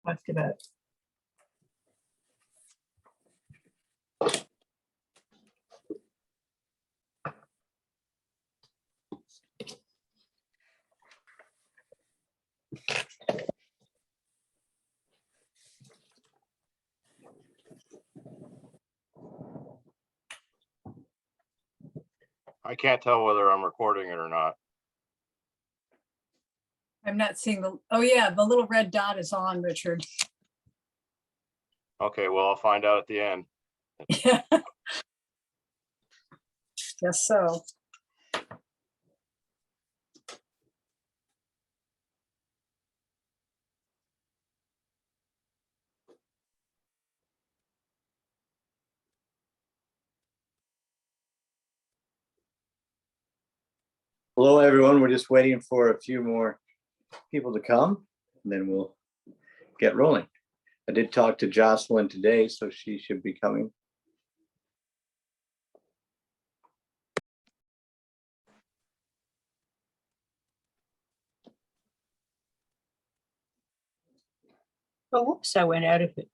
talked about. I can't tell whether I'm recording it or not. I'm not seeing the, oh yeah, the little red dot is on, Richard. Okay, well, I'll find out at the end. Yeah. Guess so. Hello, everyone. We're just waiting for a few more people to come, and then we'll get rolling. I did talk to Jocelyn today, so she should be coming. Oh, whoops, I went out of it.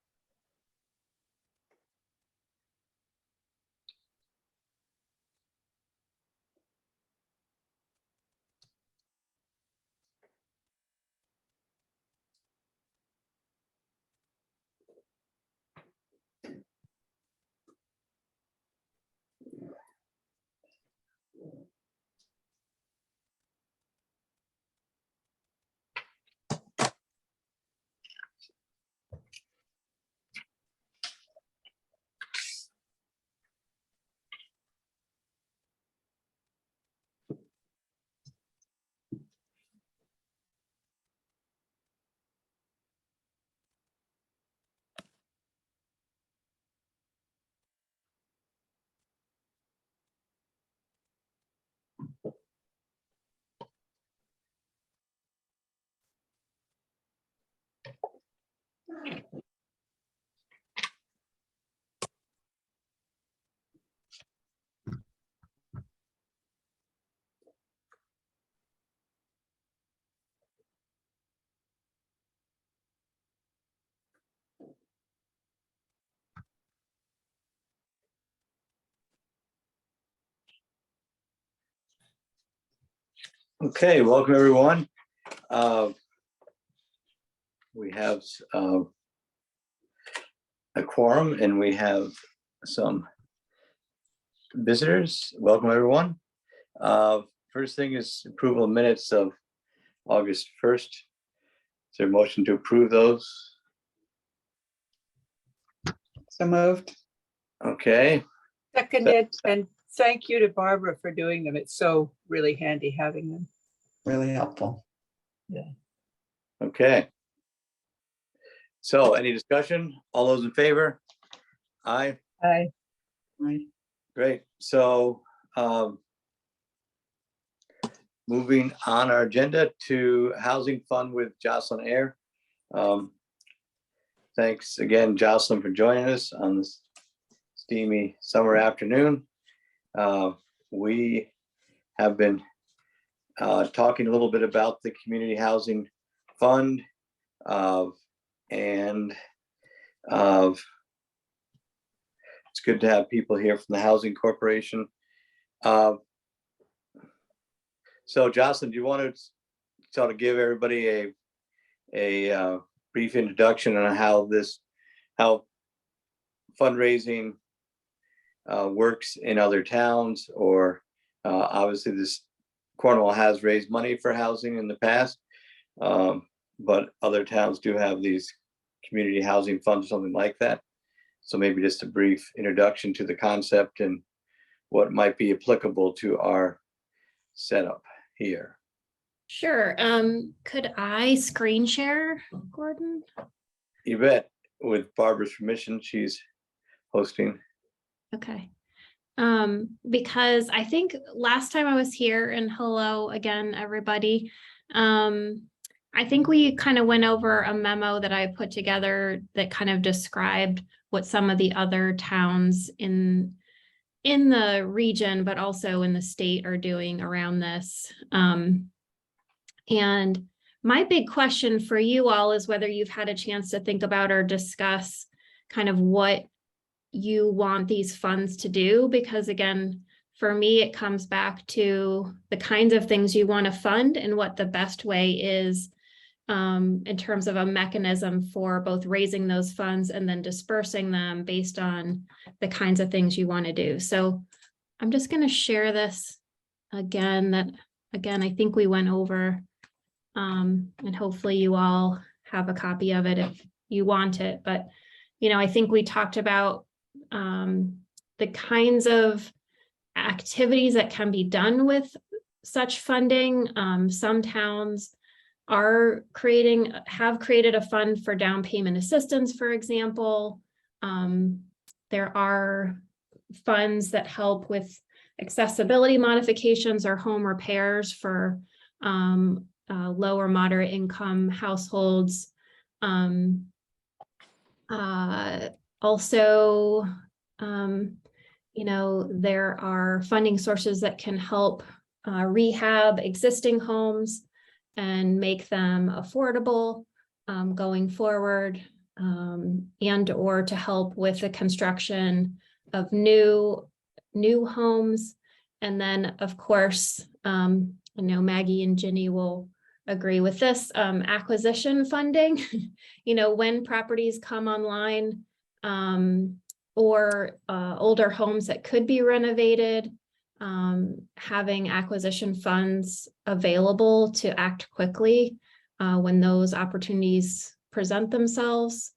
Okay, welcome, everyone. We have a quorum, and we have some visitors. Welcome, everyone. First thing is approval of minutes of August 1st. Is there a motion to approve those? So moved. Okay, Seconded, and thank you to Barbara for doing them. It's so really handy having them. Really helpful. okay. So any discussion? All those in favor? Aye. I Right. Great. So moving on our agenda to Housing Fund with Jocelyn Ayer. Thanks again, Jocelyn, for joining us on this steamy summer afternoon. We have been talking a little bit about the Community Housing Fund and it's good to have people here from the Housing Corporation. So Jocelyn, do you want to sort of give everybody a brief introduction on how fundraising works in other towns, or obviously this Cornwall has raised money for housing in the past, but other towns do have these community housing funds, something like that. So maybe just a brief introduction to the concept and what might be applicable to our setup here. Sure. Could I screen share, Gordon? You bet. With Barbara's permission, she's hosting. Okay. Because I think last time I was here, and hello again, everybody. I think we kind of went over a memo that I put together that kind of described what some of the other towns in the region, but also in the state, are doing around this. And my big question for you all is whether you've had a chance to think about or discuss kind of what you want these funds to do, because again, for me, it comes back to the kinds of things you want to fund and what the best way is in terms of a mechanism for both raising those funds and then dispersing them based on the kinds of things you want to do. So I'm just going to share this again, I think we went over, and hopefully you all have a copy of it if you want it. But, you know, I think we talked about the kinds of activities that can be done with such funding. Some towns have created a fund for down payment assistance, for example. There are funds that help with accessibility modifications or home repairs for low or moderate income households. Also, you know, there are funding sources that can help rehab existing homes and make them affordable going forward, and or to help with the construction of new homes. And then, of course, I know Maggie and Ginny will agree with this, acquisition funding. You know, when properties come online, or older homes that could be renovated, having acquisition funds available to act quickly when those opportunities present themselves,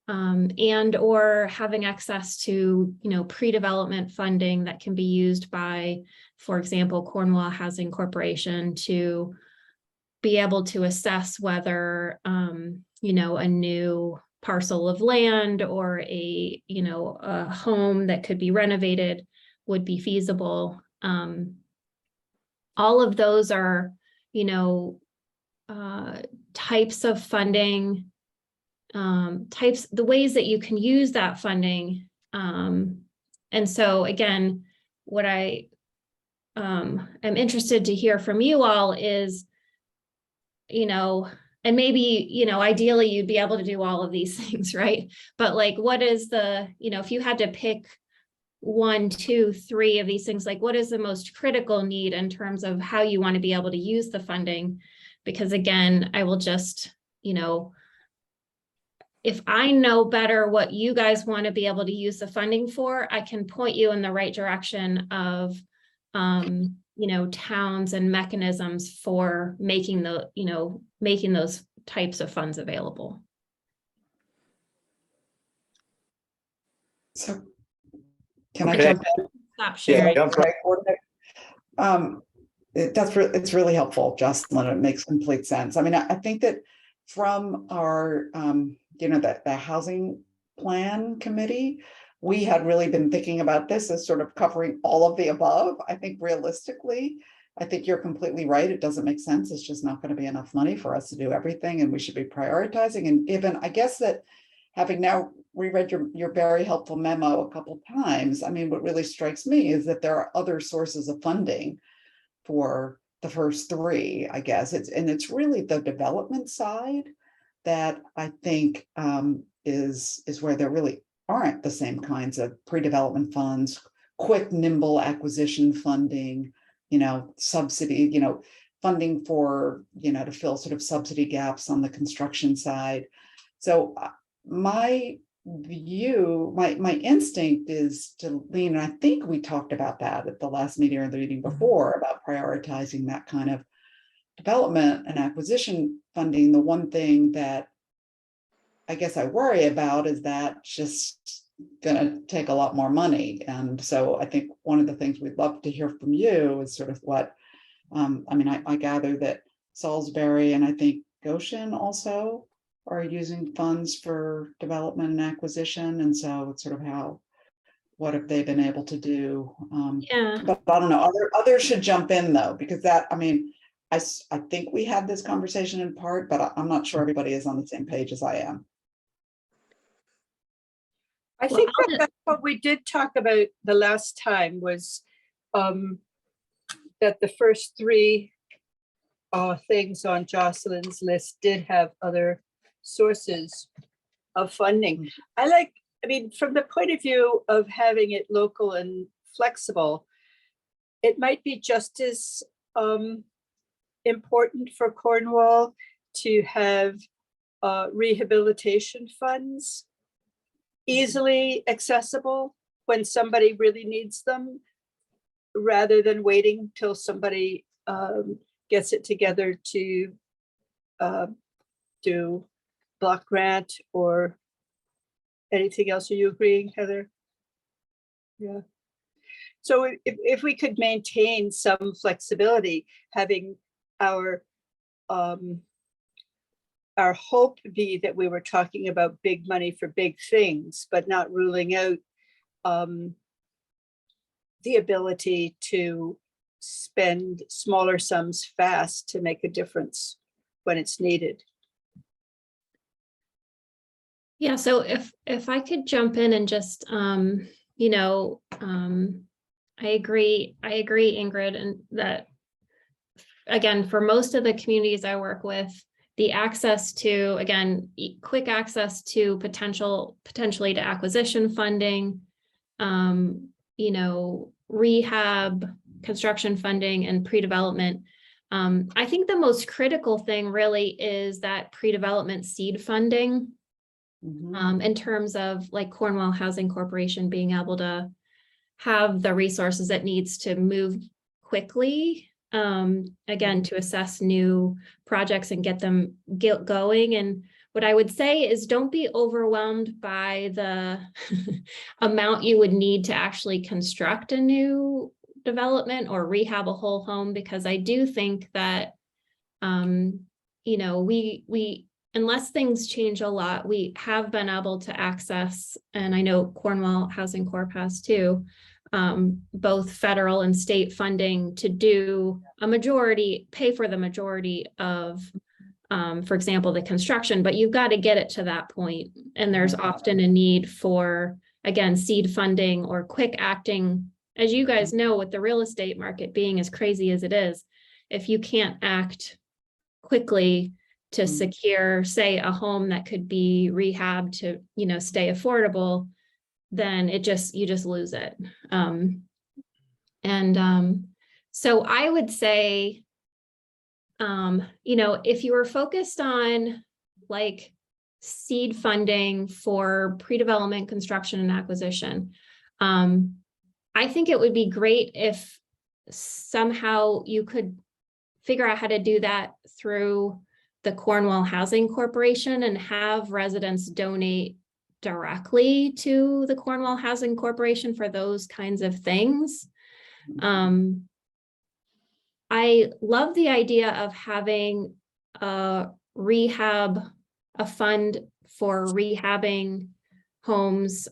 and or having access to, you know, pre-development funding that can be used by, for example, Cornwall Housing Corporation to be able to assess whether, you know, a new parcel of land or a, you know, a home that could be renovated would be feasible. All of those are, you know, types of funding, the ways that you can use that funding. And so again, what I am interested to hear from you all is, you know, and maybe, you know, ideally you'd be able to do all of these things, right? But like, what is the, you know, if you had to pick 1, 2, 3 of these things, like what is the most critical need in terms of how you want to be able to use the funding? Because again, I will just, you know, if I know better what you guys want to be able to use the funding for, I can point you in the right direction of, you know, towns and mechanisms for making the, you know, making those types of funds available. So can I Okay. jump in? Stop Yeah, sharing. jump right. It's really helpful, Jocelyn. It makes complete sense. I mean, I think that from our, you know, the housing plan committee, we had really been thinking about this as sort of covering all of the above. I think realistically, I think you're completely right. It doesn't make sense. It's just not going to be enough money for us to do everything, and we should be prioritizing. And even, I guess that having now reread your very helpful memo a couple of times, I mean, what really strikes me is that there are other sources of funding for the first 3, I guess. It's really the development side that I think is where there really aren't the same kinds of pre-development funds, quick, nimble acquisition funding, you know, subsidy, you know, funding for, you know, to fill sort of subsidy gaps on the construction side. So my view, my instinct is to lean, and I think we talked about that at the last meeting or the meeting before, about prioritizing that kind of development and acquisition funding. The one thing that I guess I worry about is that just going to take a lot more money. And so I think one of the things we'd love to hear from you is sort of what, I mean, I gather that Salisbury and I think Goshen also are using funds for development and acquisition. And so it's sort of what have they been able to do? Yeah. But I don't know, others should jump in though, because that, I mean, I think we had this conversation in part, but I'm not sure everybody is on the same page as I am. I Well, think that's what we did talk about the last time was that the first 3 things on Jocelyn's list did have other sources of funding. I mean, from the point of view of having it local and flexible, it might be just as important for Cornwall to have rehabilitation funds easily accessible when somebody really needs them, rather than waiting till somebody gets it together to do block grant or anything else. Are you agreeing, Heather? Yeah. So if we could maintain some flexibility, having our hope be that we were talking about big money for big things, but not ruling out the ability to spend smaller sums fast to make a difference when it's needed. Yeah, so if I could jump in and just, you know, I agree, Ingrid, and that, again, for most of the communities I work with, the access to, again, quick access to potentially to acquisition funding, you know, rehab, construction funding, and pre-development. I think the most critical thing really is that pre-development seed funding. In terms of like Cornwall Housing Corporation being able to have the resources it needs to move quickly, again, to assess new projects and get them going. And what I would say is don't be overwhelmed by the amount you would need to actually construct a new development or rehab a whole home, because I do think that, you know, we unless things change a lot, we have been able to access, and I know Cornwall Housing Corp has too, both federal and state funding to do pay for the majority of, for example, the construction, but you've got to get it to that point. And there's often a need for, again, seed funding or quick acting. As you guys know, with the real estate market being as crazy as it is, if you can't act quickly to secure, say, a home that could be rehabbed to, you know, stay affordable, then you just lose it. So I would say, you know, if you were focused on like seed funding for pre-development, construction, and acquisition, I think it would be great if somehow you could figure out how to do that through the Cornwall Housing Corporation and have residents donate directly to the Cornwall Housing Corporation for those kinds of things. I love the idea of having a fund for rehabbing homes.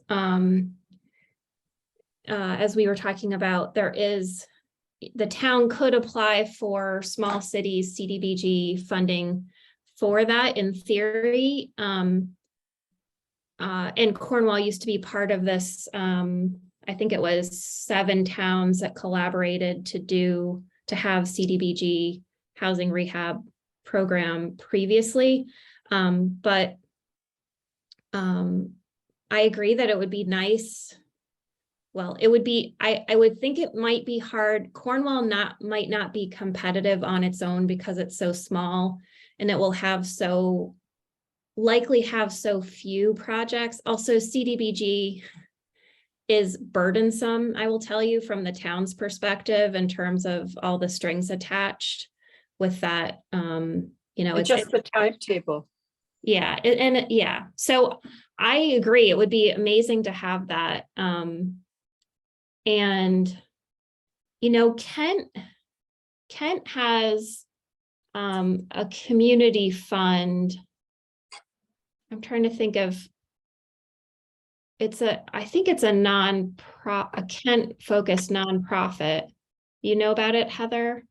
As we were talking about, the town could apply for small cities CDBG funding for that in theory. And Cornwall used to be part of this. I think it was 7 towns that collaborated to have CDBG housing rehab program previously. But I agree that it would be nice. Well, it would be, I would think it might be hard. Cornwall might not be competitive on its own because it's so small, and it will likely have so few projects. Also, CDBG is burdensome, I will tell you, from the town's perspective in terms of all the strings attached with that. You know, it's just the timetable. Yeah, yeah. So I agree. It would be amazing to have that. And, you know, Kent has a community fund. I'm trying to think of, I think it's a Kent focused nonprofit. You know about it, Heather?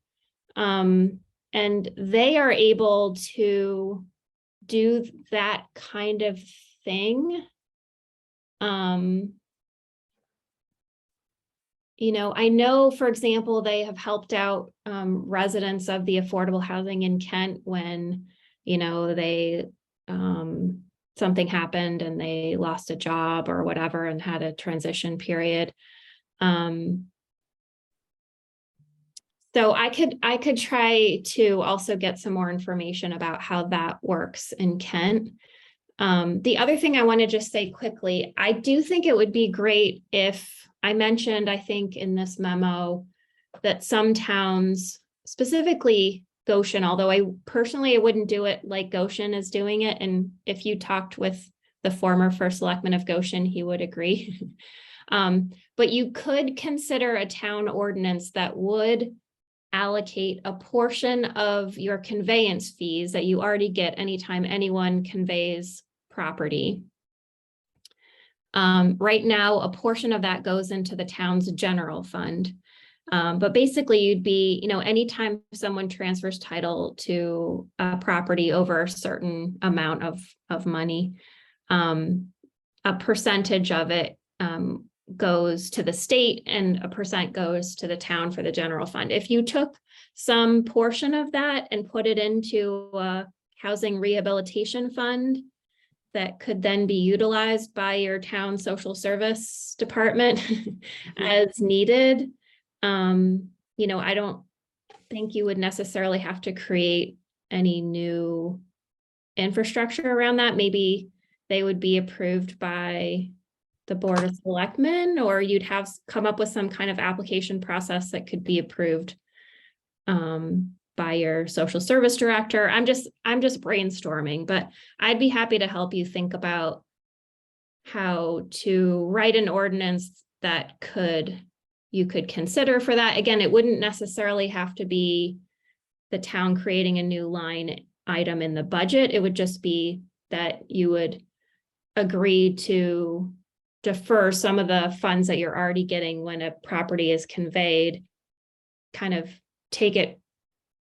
And they are able to do that kind of thing. you know, I know, for example, they have helped out residents of the affordable housing in Kent when, you know, they something happened and they lost a job or whatever and had a transition period. So I could try to also get some more information about how that works in Kent. The other thing I want to just say quickly, I do think it would be great if I mentioned, I think in this memo, that some towns, specifically Goshen, although I personally wouldn't do it like Goshen is doing it. And if you talked with the former first selectman of Goshen, he would agree. But you could consider a town ordinance that would allocate a portion of your conveyance fees that you already get anytime anyone conveys property. Right now, a portion of that goes into the town's general fund. But basically you'd be, you know, anytime someone transfers title to a property over a certain amount of money, a percentage of it goes to the state and a percent goes to the town for the general fund. If you took some portion of that and put it into a housing rehabilitation fund that could then be utilized by your town social service department as needed, you know, I don't think you would necessarily have to create any new infrastructure around that. Maybe they would be approved by the Board of Selectmen, or you'd have come up with some kind of application process that could be approved by your social service director. I'm just brainstorming, but I'd be happy to help you think about how to write an ordinance that you could consider for that. Again, it wouldn't necessarily have to be the town creating a new line item in the budget. It would just be that you would agree to defer some of the funds that you're already getting when a property is conveyed, kind of take it,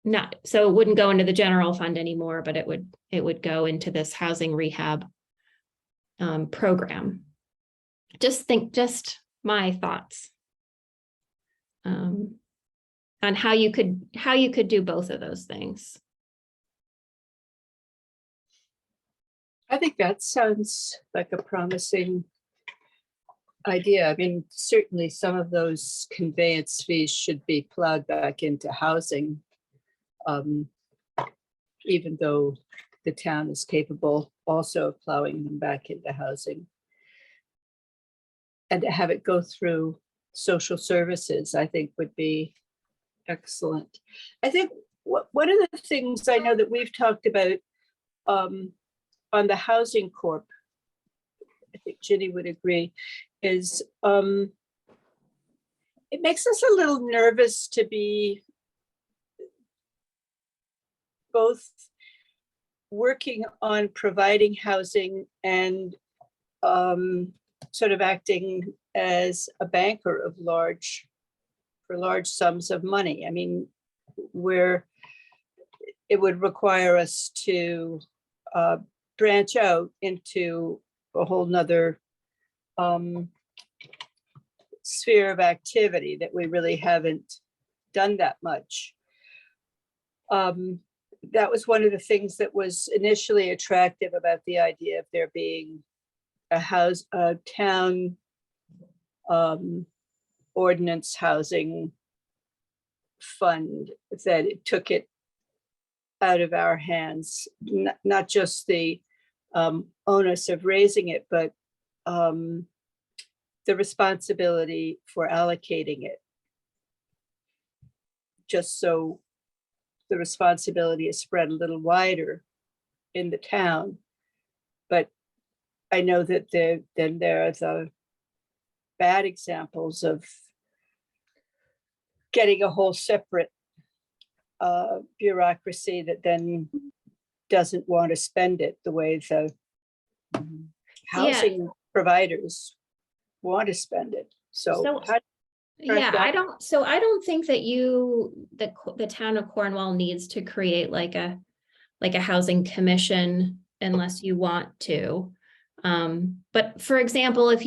not, so it wouldn't go into the general fund anymore, but it would go into this housing rehab program. Just my thoughts on how you could do both of those things. I think that sounds like a promising idea. I mean, certainly some of those conveyance fees should be plowed back into housing, even though the town is capable also of plowing them back into housing. And to have it go through social services, I think would be excellent. I think one of the things I know that we've talked about on the Housing Corp, I think Ginny would agree, is it makes us a little nervous to be both working on providing housing and sort of acting as a banker of large sums of money. I mean, where it would require us to branch out into a whole nother sphere of activity that we really haven't done that much. That was one of the things that was initially attractive about the idea of there being a town ordinance housing fund, that it took it out of our hands, not just the onus of raising it, but the responsibility for allocating it. Just so the responsibility is spread a little wider in the town. But I know that then there are the bad examples of getting a whole separate bureaucracy that then doesn't want to spend it the way the housing providers want to spend it. So yeah, I don't think that the town of Cornwall needs to create like a housing commission unless you want to. But for example, if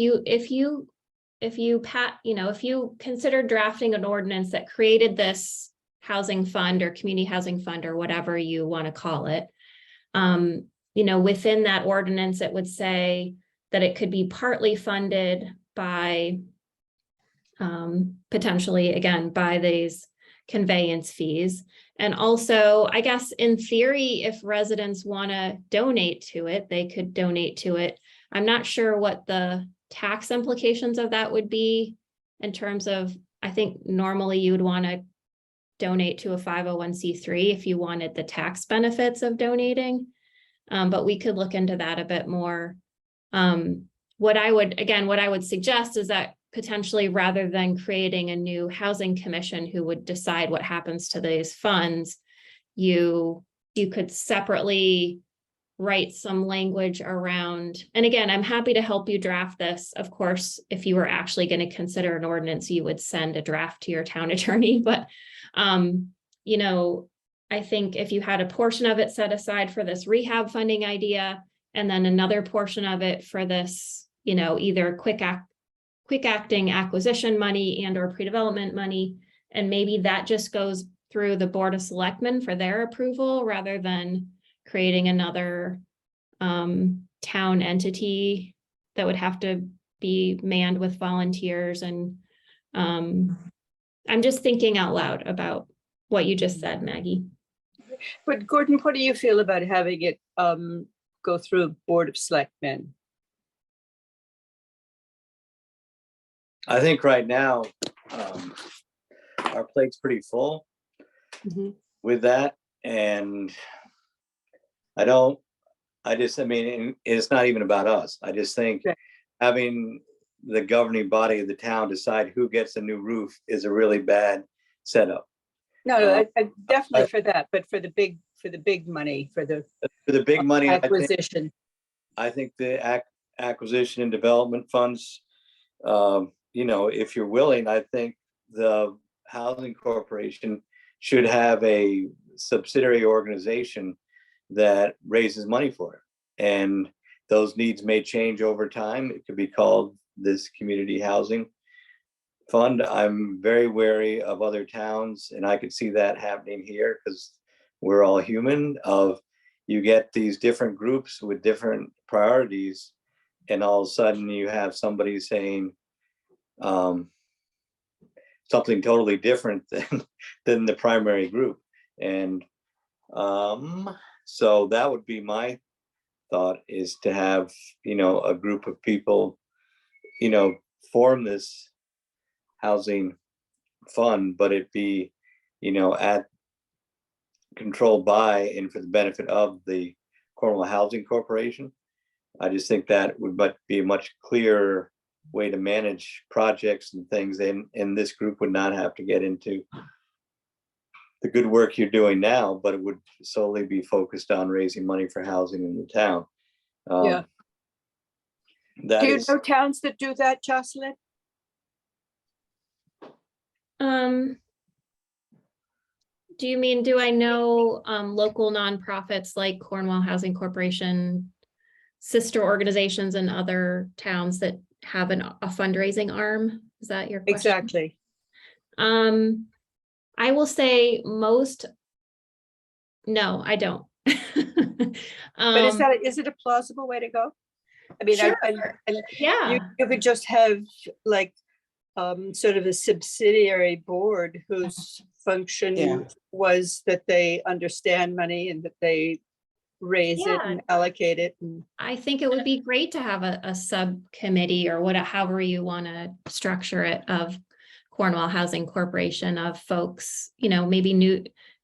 if you if you consider drafting an ordinance that created this housing fund or community housing fund or whatever you want to call it, within that ordinance, it would say that it could be partly funded by potentially, again, by these conveyance fees. And also, I guess in theory, if residents want to donate to it, they could donate to it. I'm not sure what the tax implications of that would be in terms of, I think normally you would want to donate to a 501c3 if you wanted the tax benefits of donating. But we could look into that a bit more. What I would suggest is that potentially, rather than creating a new housing commission who would decide what happens to these funds, you could separately write some language around, and again, I'm happy to help you draft this. Of course, if you were actually going to consider an ordinance, you would send a draft to your town attorney. But, I think if you had a portion of it set aside for this rehab funding idea, and then another portion of it for this, either quick acting acquisition money and or pre-development money, and maybe that just goes through the Board of Selectmen for their approval rather than creating another town entity that would have to be manned with volunteers. And I'm just thinking out loud about what you just said, Maggie. But Gordon, what do you feel about having it go through a Board of Selectmen? I think right now, our plate's pretty full with that. And it's not even about us. I just think having the governing body of the town decide who gets a new roof is a really bad setup. No, I definitely for that, but for the big money, for the big money acquisition. I think the acquisition and development funds, if you're willing, I think the Housing Corporation should have a subsidiary organization that raises money for it. And those needs may change over time. It could be called this Community Housing Fund. I'm very wary of other towns, and I could see that happening here because we're all human. You get these different groups with different priorities, and all of a sudden you have somebody saying something totally different than the primary group. And so that would be my thought, is to have, a group of people, form this housing fund, but it be, controlled by and for the benefit of the Cornwall Housing Corporation. I just think that would be a much clearer way to manage projects and things, and this group would not have to get into the good work you're doing now, but it would solely be focused on raising money for housing in the town. Do you know towns that do that, Jocelyn? Do you mean, do I know local nonprofits like Cornwall Housing Corporation, sister organizations in other towns that have a fundraising arm? Is that your question? Exactly. I will say most, no, I don't. But is it a plausible way to go? I mean, Sure. you could just have like sort of a subsidiary board whose function was that they understand money and that they raise it and allocate it. And I think it would be great to have a subcommittee or however you want to structure it, of Cornwall Housing Corporation, of folks, maybe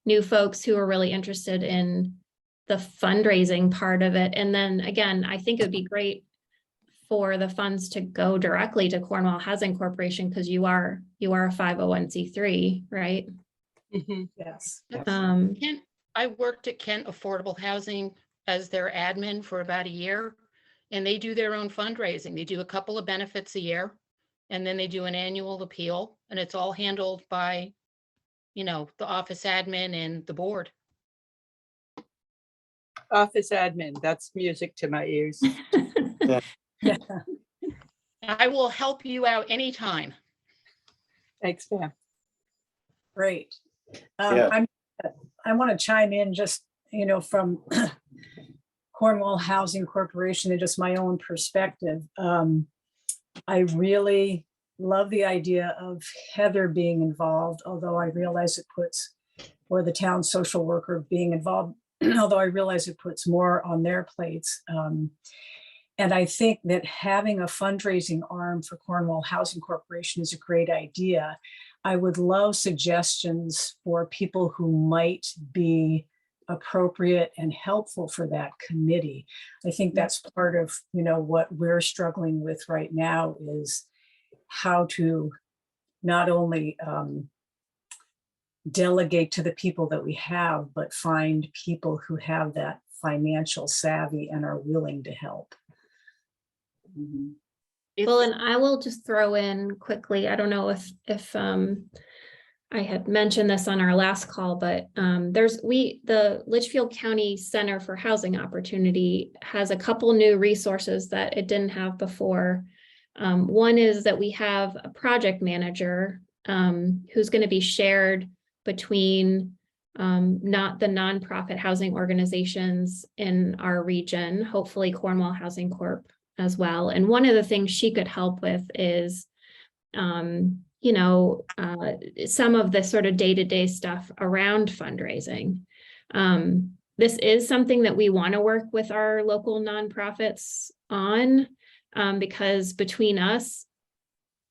new folks who are really interested in the fundraising part of it. And then again, I think it would be great for the funds to go directly to Cornwall Housing Corporation, because you are a 501c3, right? Yes. I worked at Kent Affordable Housing as their admin for about a year, and they do their own fundraising. They do a couple of benefits a year, and then they do an annual appeal, and it's all handled by, the office admin and the board. Office admin, that's music to my ears. I will help you out anytime. Thanks, Pam. Great. Yeah. I want to chime in just, from Cornwall Housing Corporation and just my own perspective. I really love the idea of Heather being involved, although I realize it puts, or the town social worker being involved, although I realize it puts more on their plates. And I think that having a fundraising arm for Cornwall Housing Corporation is a great idea. I would love suggestions for people who might be appropriate and helpful for that committee. I think that's part of, what we're struggling with right now is how to not only delegate to the people that we have, but find people who have that financial savvy and are willing to help. Mhm. Well, and I will just throw in quickly, I don't know if I had mentioned this on our last call, but the Litchfield County Center for Housing Opportunity has a couple new resources that it didn't have before. One is that we have a project manager who's going to be shared between not the nonprofit housing organizations in our region, hopefully Cornwall Housing Corp as well. And one of the things she could help with is some of the sort of day-to-day stuff around fundraising. This is something that we want to work with our local nonprofits on, because between us,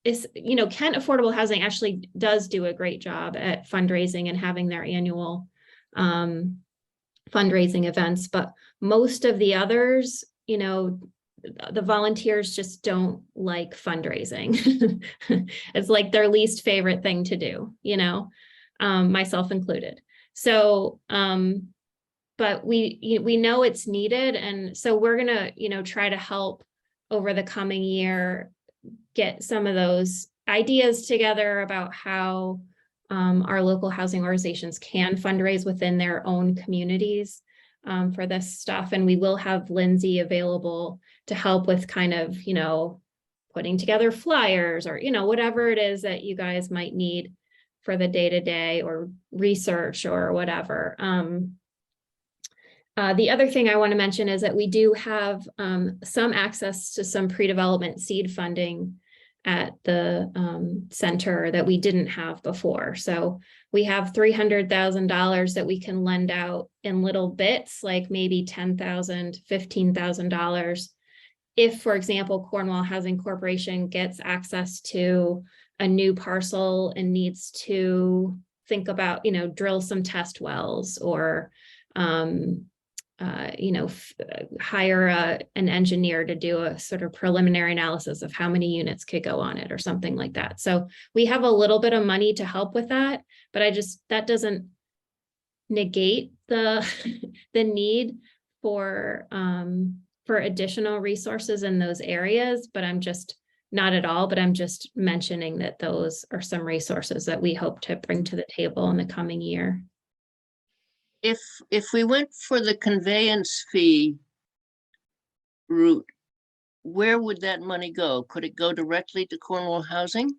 Kent Affordable Housing actually does do a great job at fundraising and having their annual fundraising events, but most of the others, the volunteers just don't like fundraising. It's like their least favorite thing to do, myself included. So, but we know it's needed. And so we're going to, try to help over the coming year, get some of those ideas together about how our local housing organizations can fundraise within their own communities for this stuff. And we will have Lindsay available to help with kind of, putting together flyers or, whatever it is that you guys might need for the day-to-day or research or whatever. The other thing I want to mention is that we do have some access to some pre-development seed funding at the center that we didn't have before. So we have $300,000 that we can lend out in little bits, like maybe $10,000, $15,000. If, for example, Cornwall Housing Corporation gets access to a new parcel and needs to think about, drill some test wells or, hire an engineer to do a sort of preliminary analysis of how many units could go on it or something like that. So we have a little bit of money to help with that, but that doesn't negate the the need for additional resources in those areas, but I'm just not at all, but I'm just mentioning that those are some resources that we hope to bring to the table in the coming year. If we went for the conveyance fee route, where would that money go? Could it go directly to Cornwall Housing?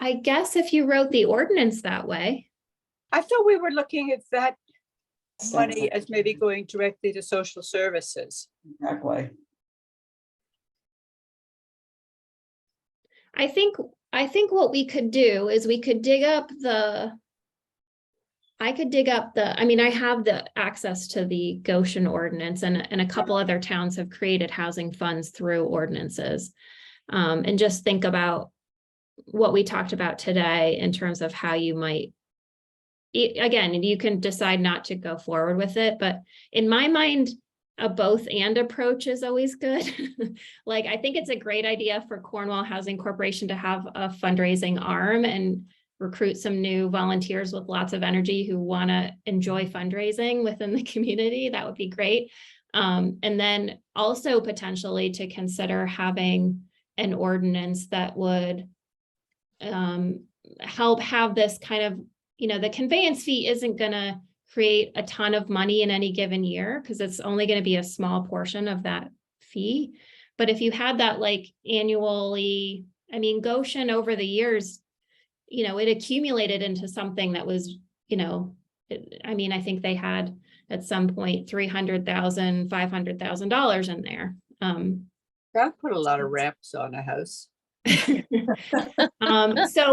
I guess if you wrote the ordinance that way. I thought we were looking at that money Sounds as maybe going directly to social services. Exactly. I think what we could do is we could dig up I have the access to the Goshen ordinance and a couple other towns have created housing funds through ordinances. And just think about what we talked about today in terms of how you might, again, you can decide not to go forward with it, but in my mind, a both and approach is always good. Like, I think it's a great idea for Cornwall Housing Corporation to have a fundraising arm and recruit some new volunteers with lots of energy who want to enjoy fundraising within the community. That would be great. And then also potentially to consider having an ordinance that would help have this kind of, the conveyance fee isn't going to create a ton of money in any given year, because it's only going to be a small portion of that fee. But if you had that like annually, I mean, Goshen over the years, it accumulated into something that was, I mean, I think they had at some point $300,000, $500,000 in there. God put a lot of ramps on a house. So,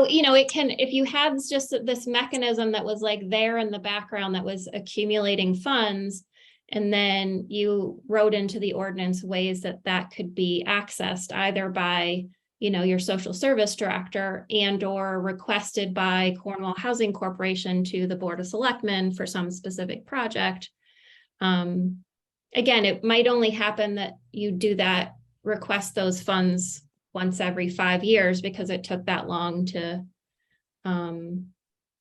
it can, if you had just this mechanism that was like there in the background that was accumulating funds, and then you wrote into the ordinance ways that that could be accessed either by, your social service director and or requested by Cornwall Housing Corporation to the Board of Selectmen for some specific project. Again, it might only happen that you do that, request those funds once every 5 years because it took that long to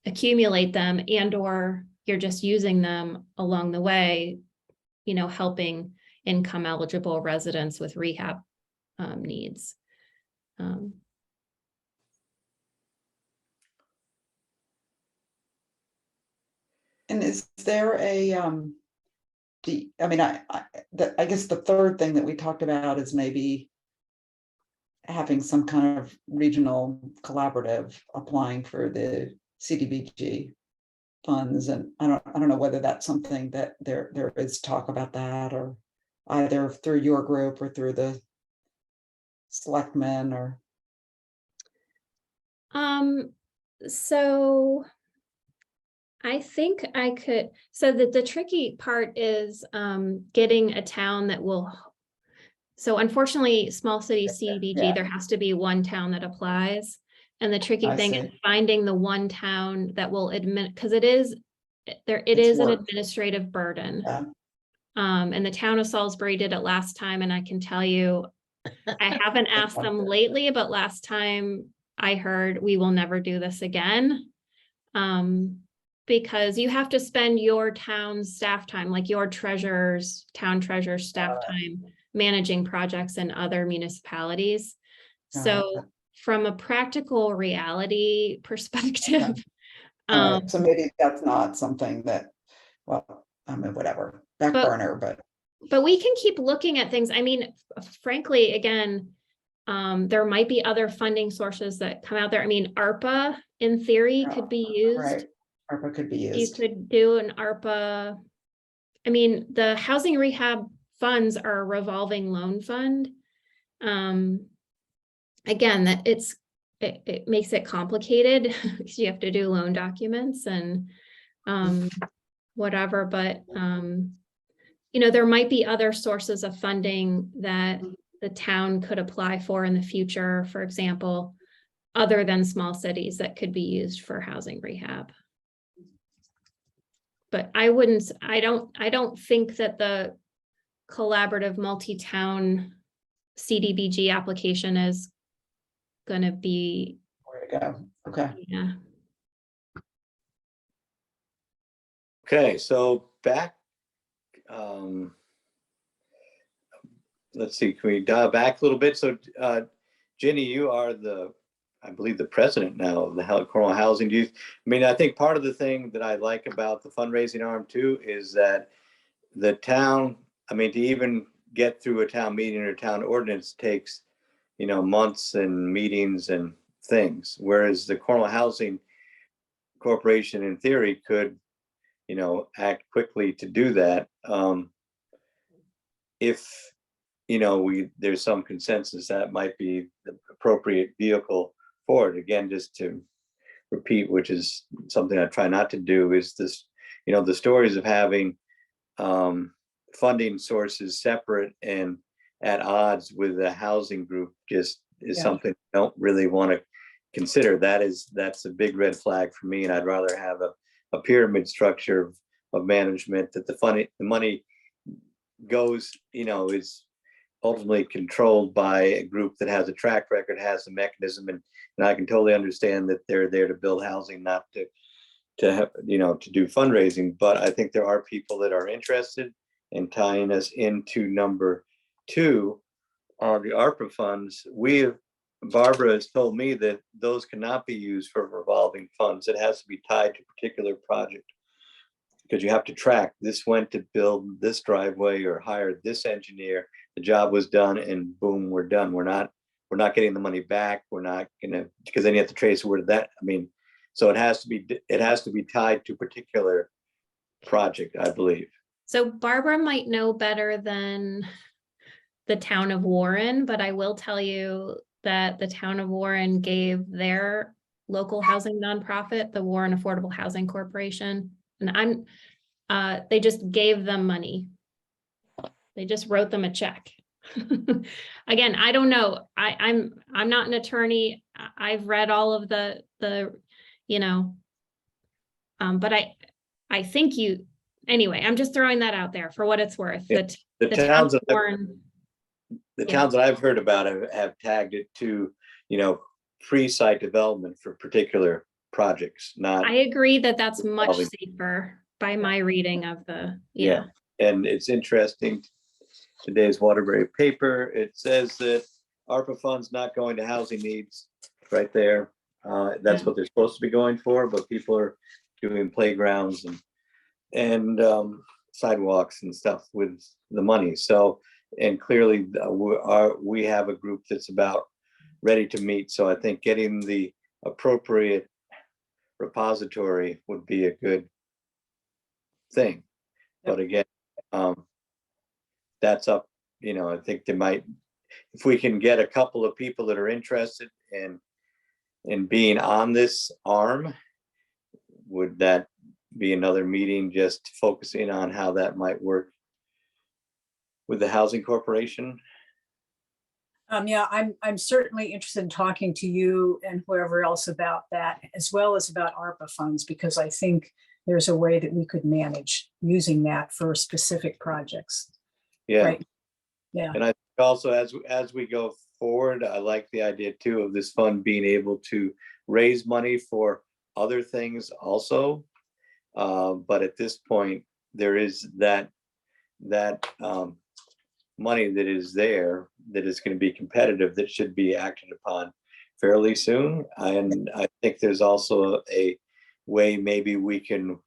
accumulate them, and or you're just using them along the way, helping income eligible residents with rehab needs. And is there a, I mean, I guess the third thing that we talked about is maybe having some kind of regional collaborative applying for the CDBG funds. And I don't know whether that's something that there is talk about that, or either through your group or through the selectmen or. So I think I could, so the tricky part is getting a town that will, so unfortunately, small city CDBG, Yeah. there has to be one town that applies. And the tricky I thing see. is finding the one town that will admit, because it is It's an work. administrative burden. Yeah. And the town of Salisbury did it last time, and I can tell you, I haven't asked them lately, but last time I heard we will never do this again. Because you have to spend your town's staff time, like your town treasurer's staff time, managing projects in other municipalities. So from a practical reality perspective, All right, so maybe that's not something that, well, I mean, whatever, back burner, but we can keep looking at things. I mean, frankly, again, there might be other funding sources that come out there. I mean, ARPA in theory could be used. Right, ARPA could be You used. could do an ARPA. I mean, the housing rehab funds are a revolving loan fund. Again, that it makes it complicated because you have to do loan documents and whatever, but there might be other sources of funding that the town could apply for in the future, for example, other than small cities that could be used for housing rehab. But I don't think that the collaborative multi-town CDBG application is going to be. Where to go? Okay. Yeah. Okay, so back, let's see, can we dial back a little bit? So Ginny, you are I believe the president now of the Cornwall Housing. I think part of the thing that I like about the fundraising arm too is that the town, to even get through a town meeting or town ordinance takes, months and meetings and things. Whereas the Cornwall Housing Corporation in theory could, act quickly to do that. If, there's some consensus that might be the appropriate vehicle for it. Again, just to repeat, which is something I try not to do, is this, the stories of having funding sources separate and at odds with the housing group just is something I don't really want to consider. That's a big red flag for me. And I'd rather have a pyramid structure of management that the money goes, is ultimately controlled by a group that has a track record, has a mechanism, and I can totally understand that they're there to build housing, not to have, to do fundraising. But I think there are people that are interested in tying us into number 2 on the ARPA funds. Barbara has told me that those cannot be used for revolving funds. It has to be tied to a particular project. because you have to track, this went to build this driveway or hire this engineer, the job was done and boom, we're done. We're not getting the money back. We're not gonna, because then you have to trace where that, I mean, so it has to be tied to a particular project, I believe. So Barbara might know better than the town of Warren, but I will tell you that the town of Warren gave their local housing nonprofit, the Warren Affordable Housing Corporation, and they just gave them money. They just wrote them a check. Again, I don't know. I'm not an attorney. I've read all of the but I think anyway, I'm just throwing that out there for what it's worth. Yeah, That The the town towns of that Warren, the yeah. towns that I've heard about have tagged it to, pre-site development for particular projects, not. I agree that that's much Probably. safer by my reading of the, Yeah. And it's interesting, today's Waterbury paper, it says that ARPA funds not going to housing needs right there. That's Yeah. what they're supposed to be going for, but people are doing playgrounds and sidewalks and stuff with the money. So, and clearly we have a group that's about ready to meet. So I think getting the appropriate repository would be a good thing. But again, that's up, I think they might, if we can get a couple of people that are interested in being on this arm, would that be another meeting just focusing on how that might work with the housing corporation? Yeah, I'm certainly interested in talking to you and whoever else about that, as well as about ARPA funds, because I think there's a way that we could manage using that for specific projects. Yeah. Right. Yeah. And I think also as we go forward, I like the idea too of this fund being able to raise money for other things also. But at this point, there is that money that is there that is going to be competitive, that should be acted upon fairly soon. And I think there's also a way maybe we can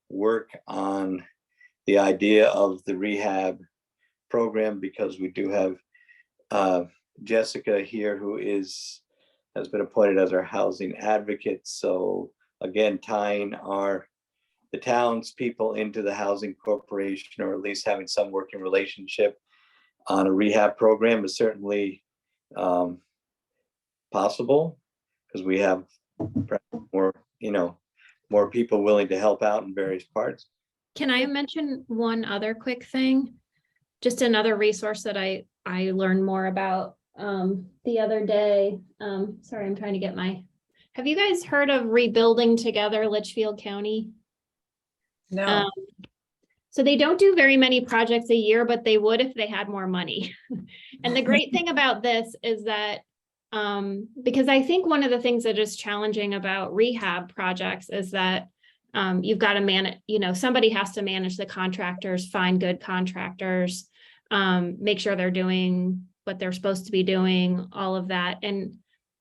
work on the idea of the rehab program, because we do have Jessica here who has been appointed as our housing advocate. So again, tying the townspeople into the housing corporation, or at least having some working relationship on a rehab program, is certainly possible, because we have more people willing to help out in various parts. Can I mention one other quick thing? Just another resource that I learned more about the other day. Sorry, I'm trying to get have you guys heard of Rebuilding Together Litchfield County? No. So they don't do very many projects a year, but they would if they had more money. And the great thing about this is that, because I think one of the things that is challenging about rehab projects is that you've got to manage, somebody has to manage the contractors, find good contractors, make sure they're doing what they're supposed to be doing, all of that. And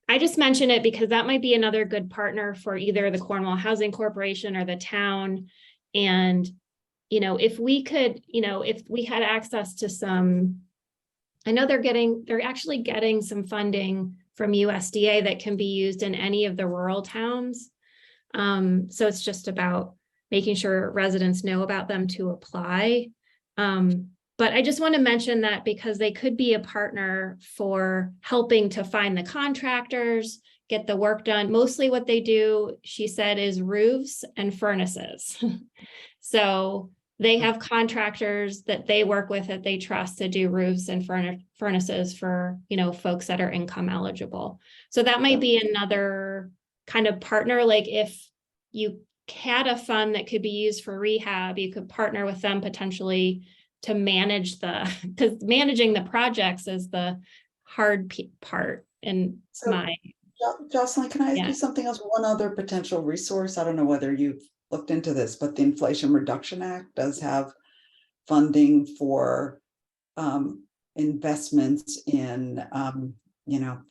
I just mention it because that might be another good partner for either the Cornwall Housing Corporation or the town. And if we could, if we had access to some, I know they're actually getting some funding from USDA that can be used in any of the rural towns. So it's just about making sure residents know about them to apply. But I just want to mention that because they could be a partner for helping to find the contractors, get the work done. Mostly what they do, she said, is roofs and furnaces. So they have contractors that they work with that they trust to do roofs and furnaces for, folks that are income eligible. So that might be another kind of partner. Like if you had a fund that could be used for rehab, you could partner with them potentially to manage because managing the projects is the hard part in Jocelyn, can I ask Yeah. you something else? One other potential resource, I don't know whether you've looked into this, but the Inflation Reduction Act does have funding for investments in,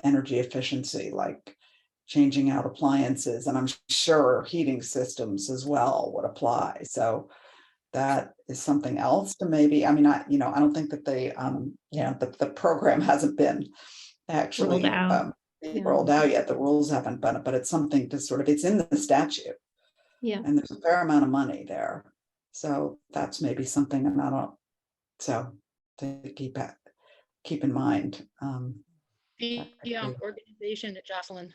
energy efficiency, like changing out appliances, and I'm sure heating systems as well would apply. So that is something else to maybe, I mean, I don't think that they, the program hasn't been actually Rolled out. Yeah. rolled out yet. The rules haven't been, but it's something to sort of, it's in the statute. Yeah. And there's a fair amount of money there. So that's maybe something, and I don't, so to keep in mind. The agree. organization that Jocelyn.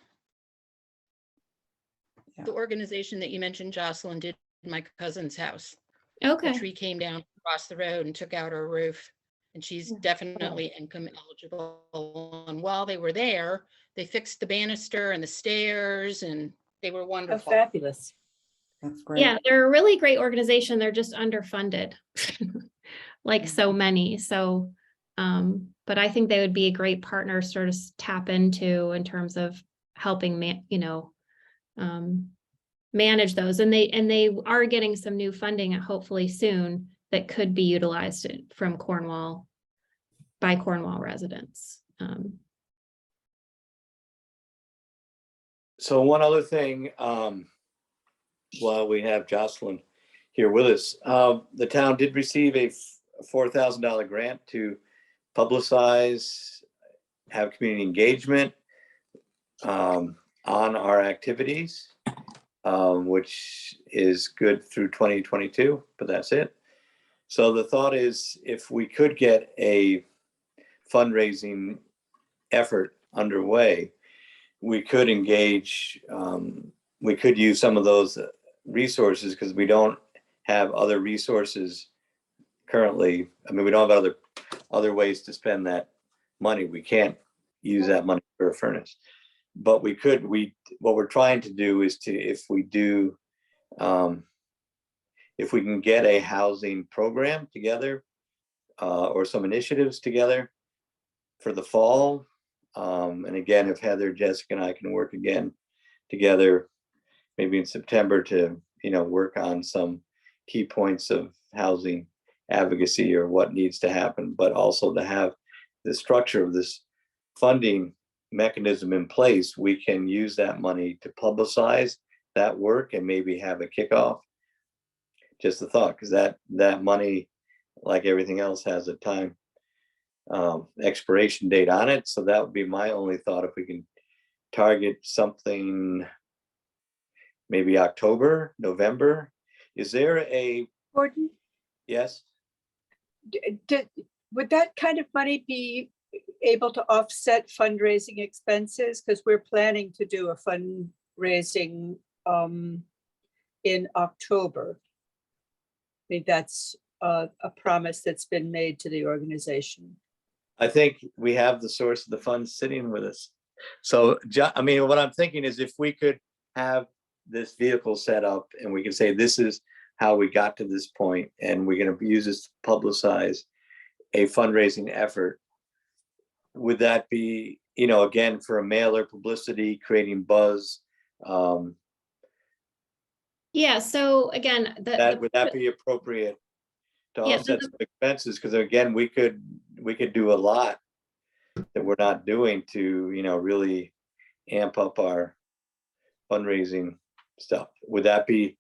Yeah. The organization that you mentioned, Jocelyn, did my cousin's house. A Okay. tree came down across the road and took out her roof. And she's Yeah. definitely income eligible. And while they were there, they fixed the banister and the stairs, and they were How wonderful. fabulous. That's great. Yeah, they're a really great organization. They're just underfunded, like so many. So, but I think they would be a great partner sort of tap into in terms of helping manage those. And they are getting some new funding hopefully soon that could be utilized from Cornwall by Cornwall residents. So one other thing, while we have Jocelyn here with us, the town did receive a $4,000 grant to publicize, have community engagement on our activities, which is good through 2022, but that's it. So the thought is, if we could get a fundraising effort underway, we could engage, we could use some of those resources, because we don't have other resources currently. I mean, we don't have other ways to spend that money. We can't use that money for a furnace. But we could, what we're trying to do is to, if we can get a housing program together, or some initiatives together for the fall. And again, if Heather, Jessica, and I can work again together, maybe in September, to, work on some key points of housing advocacy or what needs to happen, but also to have the structure of this funding mechanism in place, we can use that money to publicize that work and maybe have a kickoff. Just a thought, because that money, like everything else, has a time expiration date on it. So that would be my only thought, if we can target something maybe October, November. Is there a, Gordon, yes? would that kind of money be able to offset fundraising expenses? Because we're planning to do a fundraising in October. I think that's a promise that's been made to the organization. I think we have the source of the funds sitting with us. So, I mean, what I'm thinking is, if we could have this vehicle set up and we can say, this is how we got to this point, and we're going to use this to publicize a fundraising effort. Would that be, again, for a mailer, publicity, creating buzz? Yeah. So again, Would that be appropriate to Yeah, offset some expenses? Because again, we could do a lot that we're not doing to, really amp up our fundraising stuff. Would that be,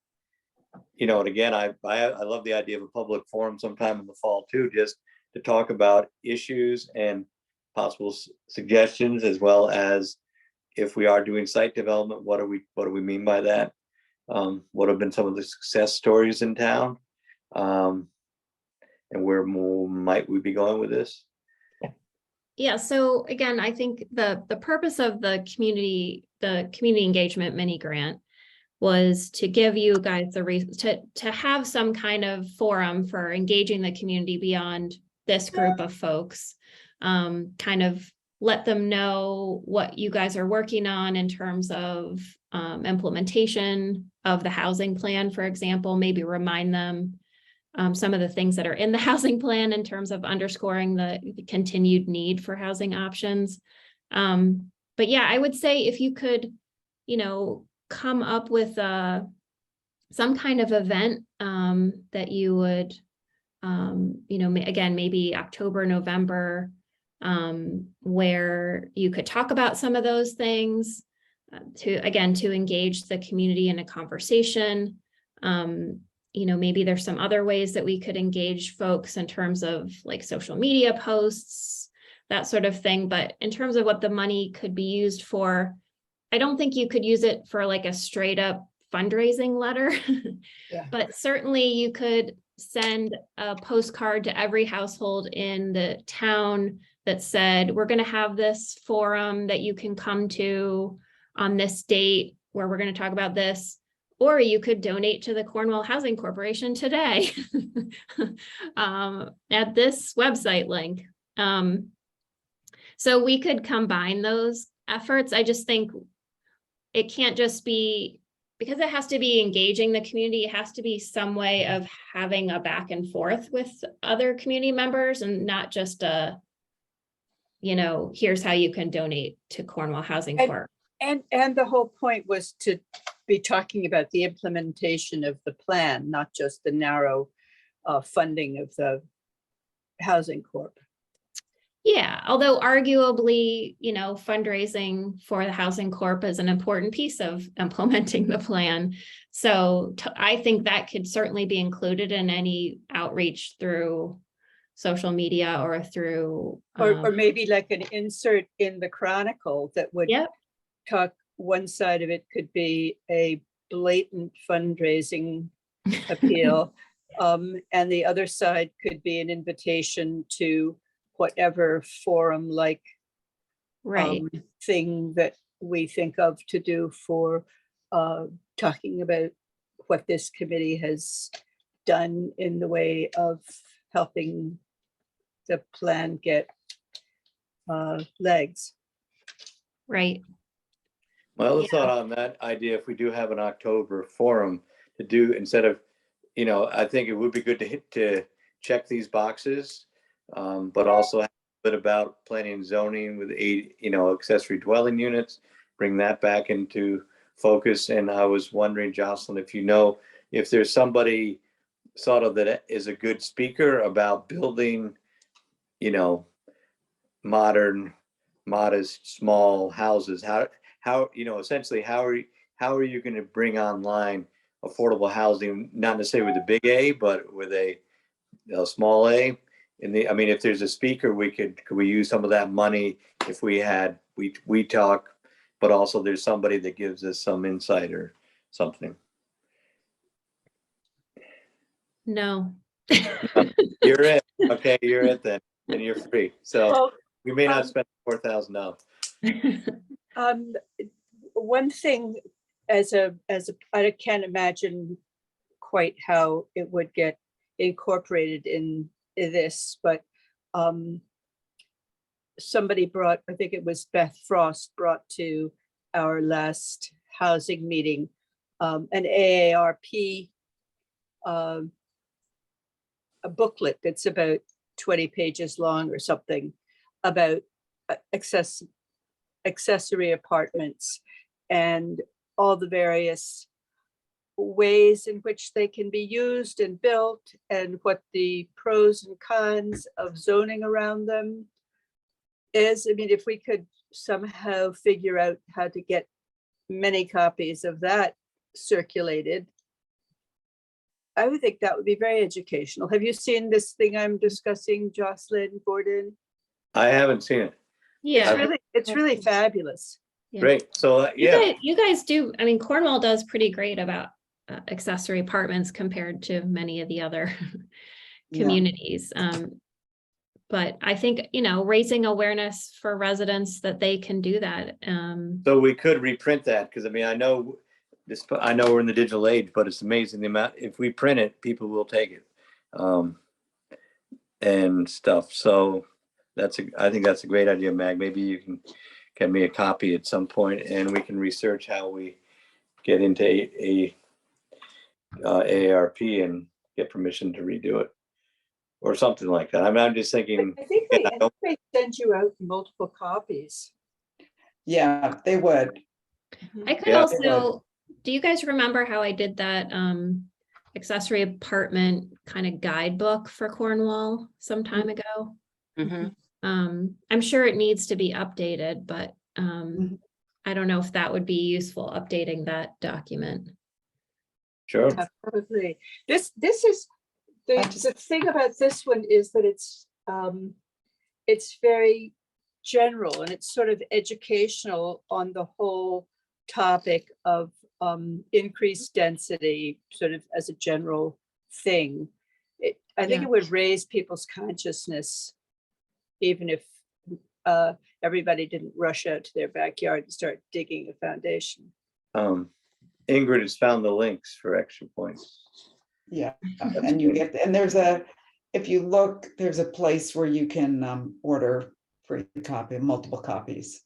and again, I love the idea of a public forum sometime in the fall too, just to talk about issues and possible suggestions, as well as, if we are doing site development, what do we mean by that? What have been some of the success stories in town? And where more might we be going with this? Yeah, so again, I think the purpose of the community engagement mini grant was to give you guys to have some kind of forum for engaging the community beyond this group of folks. Kind of let them know what you guys are working on in terms of implementation of the housing plan, for example. Maybe remind them some of the things that are in the housing plan in terms of underscoring the continued need for housing options. But yeah, I would say if you could, come up with some kind of event that you would, again, maybe October, November, where you could talk about some of those things to engage the community in a conversation. maybe there's some other ways that we could engage folks in terms of like social media posts, that sort of thing. But in terms of what the money could be used for, I don't think you could use it for like a straight up fundraising letter. Yeah. But certainly you could send a postcard to every household in the town that said, we're going to have this forum that you can come to on this date where we're going to talk about this. Or you could donate to the Cornwall Housing Corporation today at this website link. So we could combine those efforts. I just think it can't just be, because it has to be engaging the community, it has to be some way of having a back and forth with other community members and not just a, here's how you can donate to Cornwall Housing Corp. And the whole point was to be talking about the implementation of the plan, not just the narrow funding of the housing corp. Yeah, although arguably, fundraising for the Housing Corp is an important piece of implementing the plan. So I think that could certainly be included in any outreach through social media or through. Or maybe like an insert in the Chronicle that would talk, one side of it could be a blatant fundraising appeal. And the other side could be an invitation to whatever forum like thing that we think of to do for talking about what this committee has done in the way of helping the plan get legs. Right. My other thought on that idea, if we do have an October forum to do, instead of, I think it would be good to check these boxes, but also have a bit about planning and zoning with accessory dwelling units, bring that back into focus. And I was wondering, Jocelyn, if there's somebody sort of that is a good speaker about building, modern, modest, small houses, how essentially how are you going to bring online affordable housing, not necessarily with a big A, but with a small A? If there's a speaker, could we use some of that money if we talk, but also there's somebody that gives us some insight or something. No. You're it. Okay, you're it then, and you're free. So we may not spend $4,000. One thing, I can't imagine quite how it would get incorporated in this, but somebody brought, I think it was Beth Frost, brought to our last housing meeting an AARP a booklet that's about 20 pages long or something about accessory apartments and all the various ways in which they can be used and built and what the pros and cons of zoning around them is. If we could somehow figure out how to get many copies of that circulated, I would think that would be very educational. Have you seen this thing I'm discussing, Jocelyn, Gordon? I haven't seen it. Yeah. It's really fabulous. Yeah. Great. So You guys do. Cornwall does pretty great about accessory apartments compared to many of the other communities. But I think, raising awareness for residents that they can do that. So we could reprint that, because I know we're in the digital age, but it's amazing the amount, if we print it, people will take it and stuff. So I think that's a great idea, Mag. Maybe you can get me a copy at some point and we can research how we get into AARP and get permission to redo it or something like that. I'm just thinking. I think they send you out multiple copies. Yeah, they would. I could also, do you guys remember how I did that accessory apartment kind of guidebook for Cornwall some time ago? Mm-hmm. I'm sure it needs to be updated, but I don't know if that would be useful, updating that document. Sure. Absolutely. This is, I the just- thing about this one is that it's very general and it's sort of educational on the whole topic of increased density, sort of as a general thing. I think Yeah. it would raise people's consciousness, even if everybody didn't rush out to their backyard and start digging a foundation. Ingrid has found the links for extra points. Yeah, and you get, and there's a, if you look, there's a place where you can order free copy, multiple copies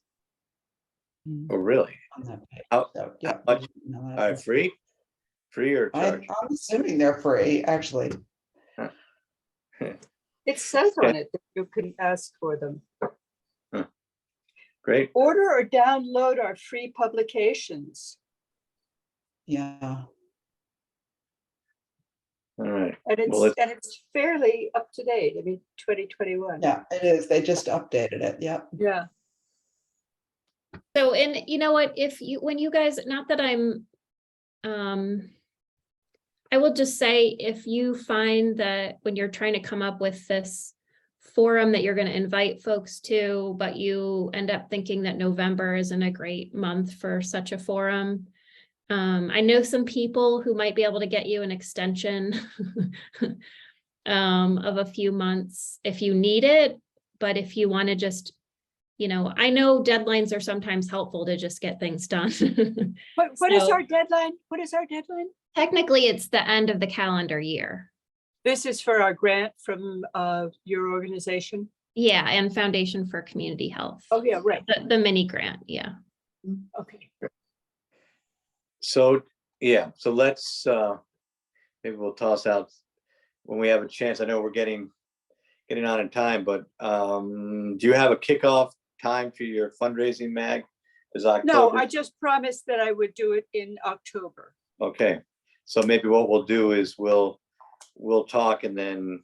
Oh, really? on that page. How- So, yeah, much? no, that is- Free? Free or charge? I'm assuming they're free, actually. It says Yeah. on it that you can ask for them. Great. Order or download our free publications. Yeah, All right. And Well, it's fairly up to date. I mean, 2021. yeah, it is. They just updated it. Yep. Yeah. So, and you know what, if you, when you guys, not that I'm, I will just say, if you find that when you're trying to come up with this forum that you're going to invite folks to, but you end up thinking that November isn't a great month for such a forum, I know some people who might be able to get you an extension of a few months if you need it, but if you want to just, you know, I know deadlines are sometimes helpful to just get things done. What is So- our deadline? What is our deadline? Technically, it's the end of the calendar year. This is for our grant from your organization. Yeah, and Foundation for Community Health. Oh, yeah, right. The mini grant, yeah. Okay. So, yeah, so let's, maybe we'll toss out when we have a chance. I know we're getting on in time, but do you have a kickoff time for your fundraising mag? Is No, October? I just promised that I would do it in October. Okay, so maybe what we'll do is we'll talk and then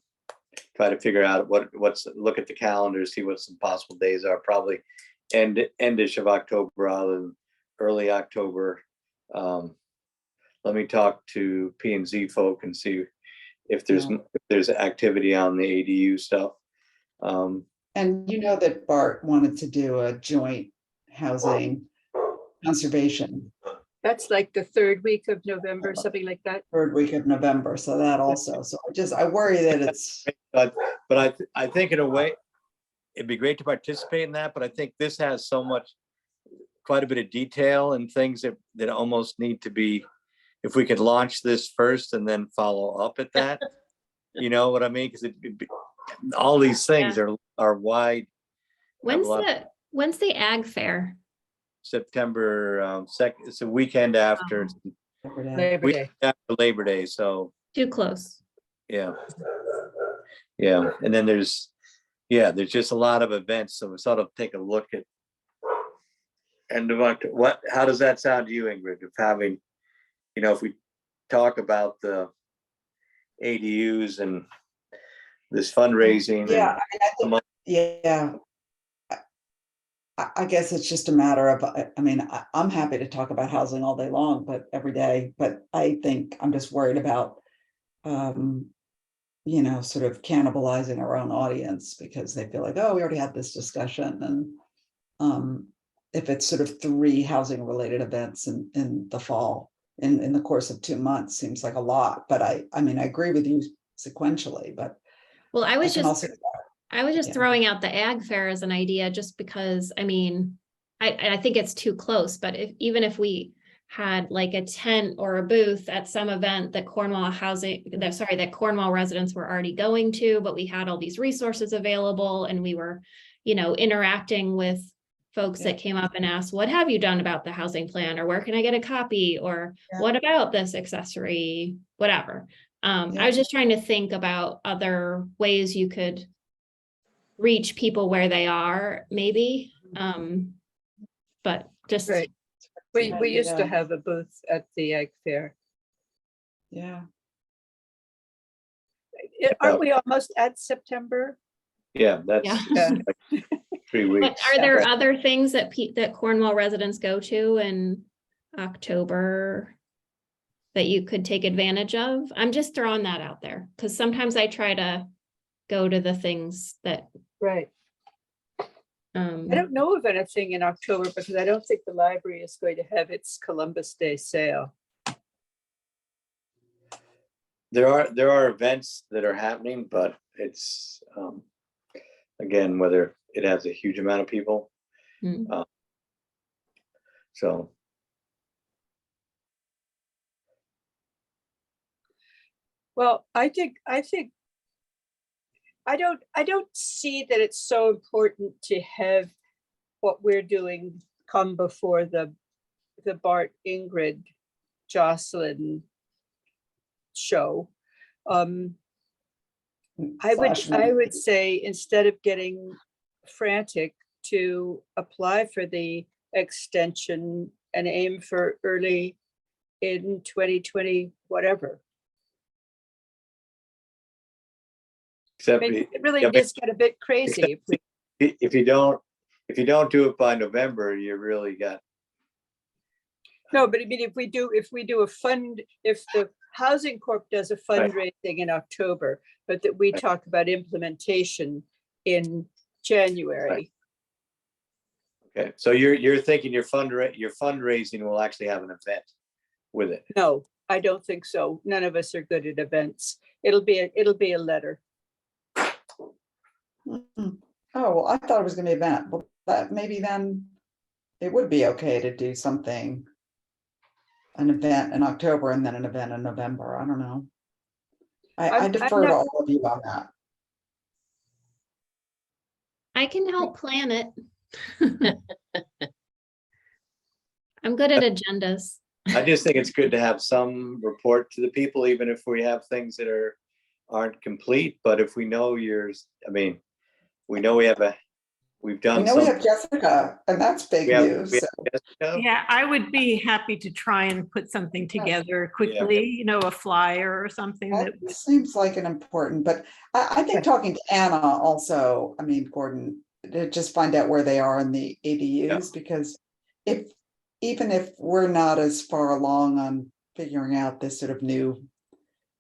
try to figure out look at the calendar, see what some possible days are, probably endish of October rather than early October. Let me talk to P and Z folk and see if there's activity on the ADU stuff. And you know that Bart wanted to do a joint housing conservation That's like the third week of November, something like that. third week of November, so that also, so I worry that it's, But I think in a way, it'd be great to participate in that, but I think this has quite a bit of detail and things that almost need to be, if we could launch this first and then follow up at that, you know what I mean? Because all these things are wide. When's the ag fair? September 2nd, it's a weekend after Labor Day. Labor Day, so Too close. yeah. And then there's just a lot of events, so we sort of take a look at end of October. How does that sound to you, Ingrid, of having, you know, if we talk about the ADUs and this fundraising? yeah, and I think, yeah. I guess it's just a matter of, I mean, I'm happy to talk about housing all day long, but every day, but I think I'm just worried about, you know, sort of cannibalizing our own audience because they feel like, oh, we already had this discussion. And if it's sort of 3 housing related events in the fall, in the course of 2 months, seems like a lot, but I mean, I agree with you sequentially, but Well, I was just yeah. throwing out the ag fair as an idea just because, I mean, I think it's too close, but even if we had like a tent or a booth at some event that Cornwall residents were already going to, but we had all these resources available and we were, you know, interacting with folks that came up and asked, what have you done about the housing plan? Or where can I get a copy? Or what about this accessory, whatever. I was just trying to think about other ways you could reach people where they are, maybe. But just Right. We used Yeah. to have a booth at the Ag Fair. Yeah. Aren't we almost at September? yeah, that's Yeah. like 3 But weeks. are there other things that that Cornwall residents go to in October that you could take advantage of. I'm just throwing that out there because sometimes I try to go to the things that, Right. I don't know of anything in October because I don't think the library is going to have its Columbus Day sale. There are events that are happening, but it's, again, whether it has a huge amount of people. Mm. So, Well, I don't see that it's so important to have what we're doing come before the Bart, Ingrid, Jocelyn show. I would say instead of getting frantic, to apply for the extension and aim for early in 2020, whatever. except I mean, it really yeah, but does get a bit crazy. if you don't do it by November, you really got, No, but I mean, if we do a fund, if the Housing Corp does a fundraising in October, but that we talk about implementation in January. okay. So you're thinking your fundraising will actually have an event with it. No, I don't think so. None of us are good at events. It'll be a letter. Oh, well, I thought it was gonna be an event, but that maybe then it would be okay to do something. An event in October and then an event in November. I don't know. I I'm defer to not- all of you on that. I can help plan it. I'm good at agendas. I just think it's good to have some report to the people, even if we have things that aren't complete, but if we know we know we've I done know we some. have Jessica, and that's big we have news. so- Jessica. Yeah, I would be happy to try and put something together quickly, you know, a flyer or something that That seems like an important, but I think talking to Anna also, I mean, Gordon, to just find out where they are in the ADUs, because even if we're not as far along on figuring out this sort of new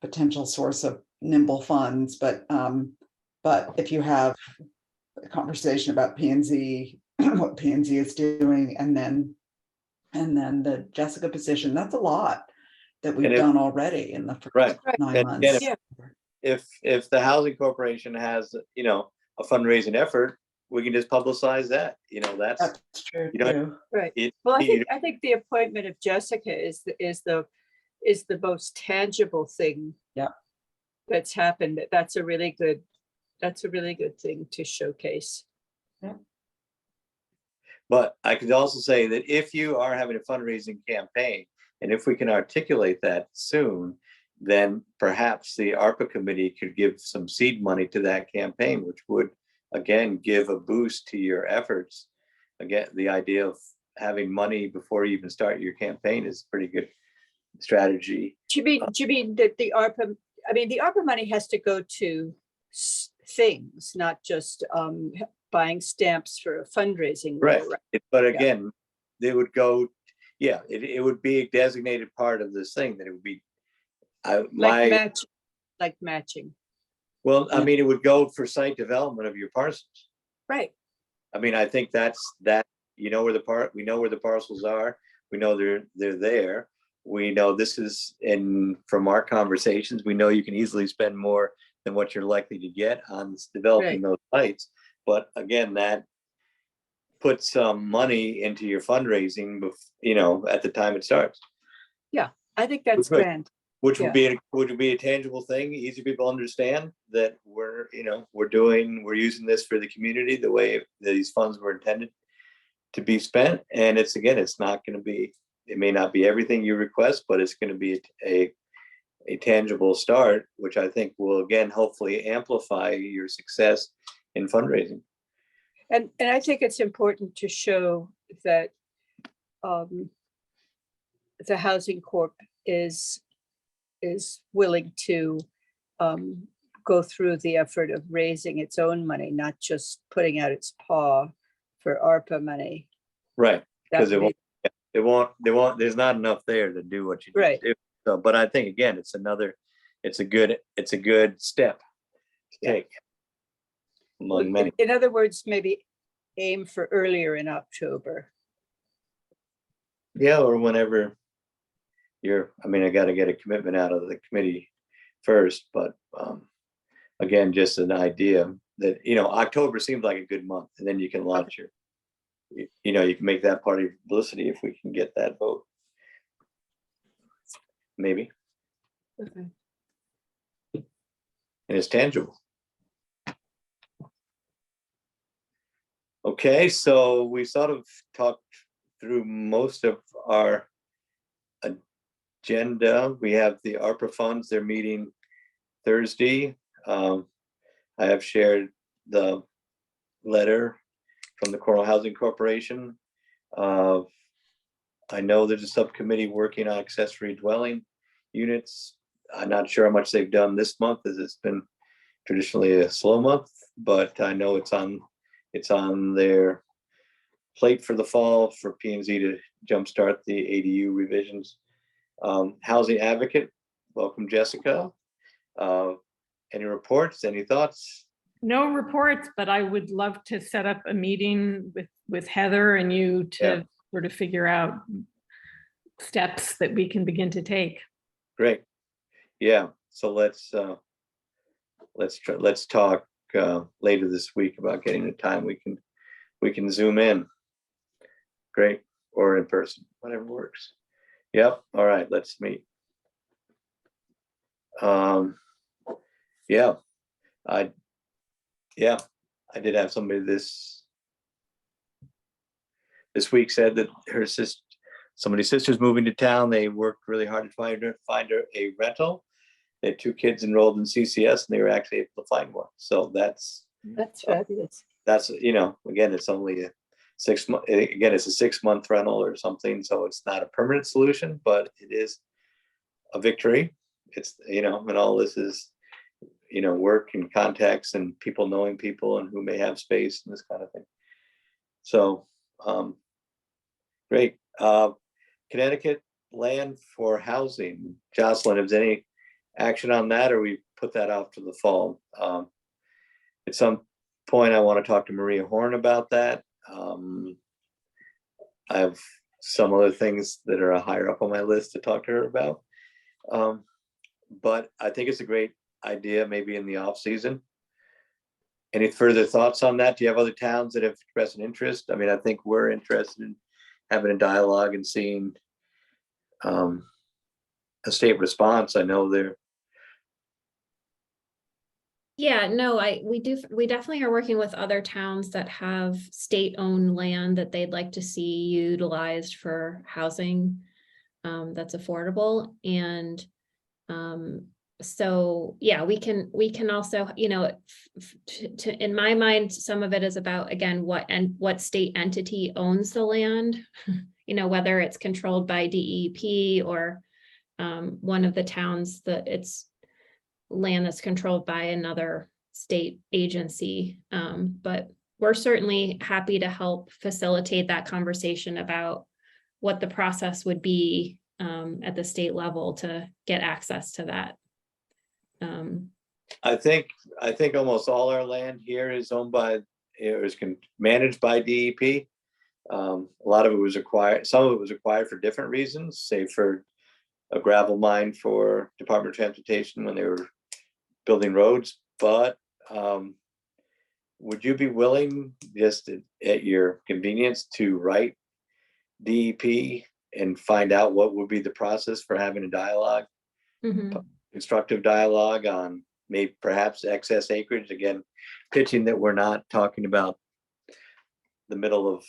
potential source of nimble funds, but if you have a conversation about P and Z, what P and Z is doing, and then the Jessica position, that's a lot that we've done already in the first Right. 9 And months. again, if the housing corporation has, a fundraising effort, we can just publicize that, That's true you know, too. Right. it- Well, you- I think the appointment of Jessica is the most tangible thing. Yeah. That's happened. That's a really good thing to showcase. But I could also say that if you are having a fundraising campaign, and if we can articulate that soon, then perhaps the ARPA committee could give some seed money to that campaign, which would, again, give a boost to your efforts. Again, the idea of having money before you even start your campaign is a pretty good strategy. Do you mean that the ARPA, I mean, the ARPA money has to go to things, not just buying stamps for a fundraising. Right. role, But again, they would go, it would be a designated part of this thing that it would be. Like matching. Well, I mean, it would go for site development of your parcels. Right. I mean, I think that's that, we know where the parcels are. We know they're there. We know this is from our conversations, we know you can easily spend more than what you're likely to get on developing those sites. But again, that puts some money into your fundraising, at the time it starts. Yeah, I think that's Right. grand. Which would be a tangible thing, easy for people to understand that we're using this for the community the way these funds were intended to be spent. And it's not going to be, it may not be everything you request, but it's going to be a tangible start, which I think will, again, hopefully amplify your success in fundraising. And I think it's important to show that the Housing Corp is willing to go through the effort of raising its own money, not just putting out its paw for ARPA money. Right, because That would it won't, there's not enough there to do what you need Right. to do. So, but I think again, it's a good step to take among many. In other words, maybe aim for earlier in October. Yeah, or whenever I got to get a commitment out of the committee first, but again, just an idea that, October seems like a good month, and then you can launch you can make that part of your publicity if we can get that vote. Maybe. Okay. And it's tangible. Okay, so we sort of talked through most of our agenda. We have the ARPA funds, they're meeting Thursday. I have shared the letter from the Cornwall Housing Corporation. I know there's a subcommittee working on accessory dwelling units. I'm not sure how much they've done this month, as it's been traditionally a slow month, but I know it's on their plate for the fall for P&Z to jumpstart the ADU revisions. Housing advocate, welcome, Jessica. Any reports, any thoughts? No reports, but I would love to set up a meeting with Heather and you to sort of figure out steps that we can begin to take. Great. Yeah, so let's talk later this week about getting a time we can zoom in. Great, or in person, whatever works. Yep. All right, let's meet. I did have somebody this week said that somebody's sister's moving to town. They worked really hard to find her a rental. They had 2 kids enrolled in CCS, and they were actually able to find one. So that's fabulous. That's again, it's only a 6 month. Again, it's a 6-month rental or something, so it's not a permanent solution, but it is a victory. It's and all this is work and contacts and people knowing people and who may have space and this kind of thing. So great. Connecticut land for housing. Jocelyn, is any action on that, or we put that off to the fall? At some point, I want to talk to Maria Horn about that. I have some other things that are higher up on my list to talk to her about. But I think it's a great idea, maybe in the off season. Any further thoughts on that? Do you have other towns that have expressed an interest? I mean, I think we're interested in having a dialogue and seeing a state response. I know they're. Yeah, no, we definitely are working with other towns that have state-owned land that they'd like to see utilized for housing that's affordable. And so, yeah, we can also, in my mind, some of it is about, again, what state entity owns the land, whether it's controlled by DEP or one of the towns that it's land that's controlled by another state agency. But we're certainly happy to help facilitate that conversation about what the process would be at the state level to get access to that. I think almost all our land here is owned by, managed by DEP. A lot of it was acquired. Some of it was acquired for different reasons, say for a gravel mine for Department of Transportation when they were building roads. But would you be willing, just at your convenience, to write DEP and find out what would be the process for having a dialogue, constructive dialogue on maybe perhaps excess acreage? Again, pitching that we're not talking about the middle of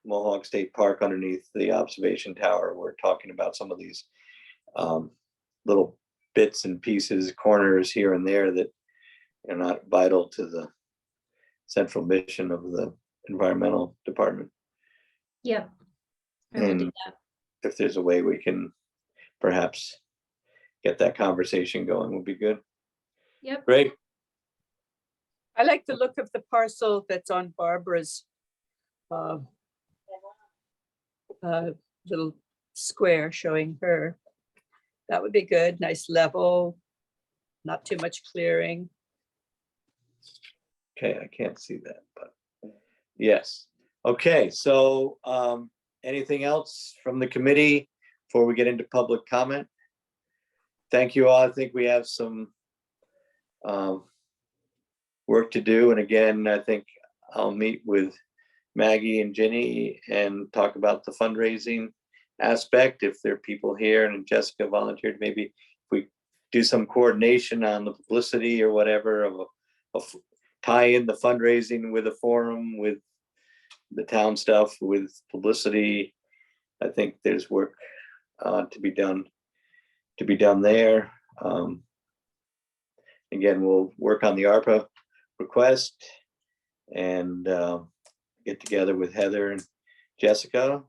Mohawk State Park underneath the observation tower. We're talking about some of these little bits and pieces, corners here and there that are not vital to the central mission of the environmental department. Yep. And if there's a way we can perhaps get that conversation going, would be good. Yep. Great. I like the look of the parcel that's on Barbara's little square showing her That would be good. Nice level, not too much clearing. Okay, I can't see that, but yes. Okay, so anything else from the committee before we get into public comment? Thank you all. I think we have some work to do. And again, I think I'll meet with Maggie and Ginny and talk about the fundraising aspect. If there are people here, and Jessica volunteered, maybe if we do some coordination on the publicity or whatever of tie in the fundraising with a forum, with the town stuff, with publicity. I think there's work to be done there. Again, we'll work on the ARPA request and get together with Heather and Jessica.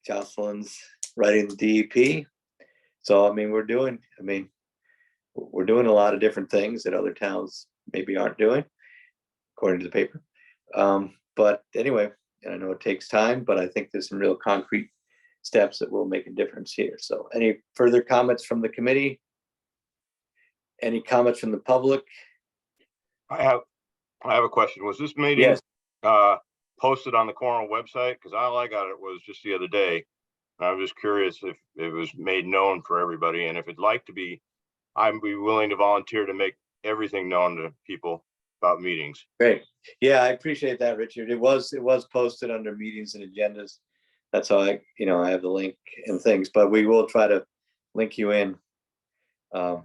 Jocelyn's writing the DEP. So, I mean, we're doing a lot of different things that other towns maybe aren't doing, according to the paper. But anyway, and I know it takes time, but I think there's some real concrete steps that will make a difference here. So any further comments from the committee? Any comments from the public? I have a question. Was this meeting Yes. posted on the Cornwall website? Because all I got it was just the other day. And I'm just curious if it was made known for everybody, and if it'd like to be, I'd be willing to volunteer to make everything known to people about meetings. Great. Yeah, I appreciate that, Richard. It was posted under meetings and agendas. That's how I have the link and things, but we will try to link you in. I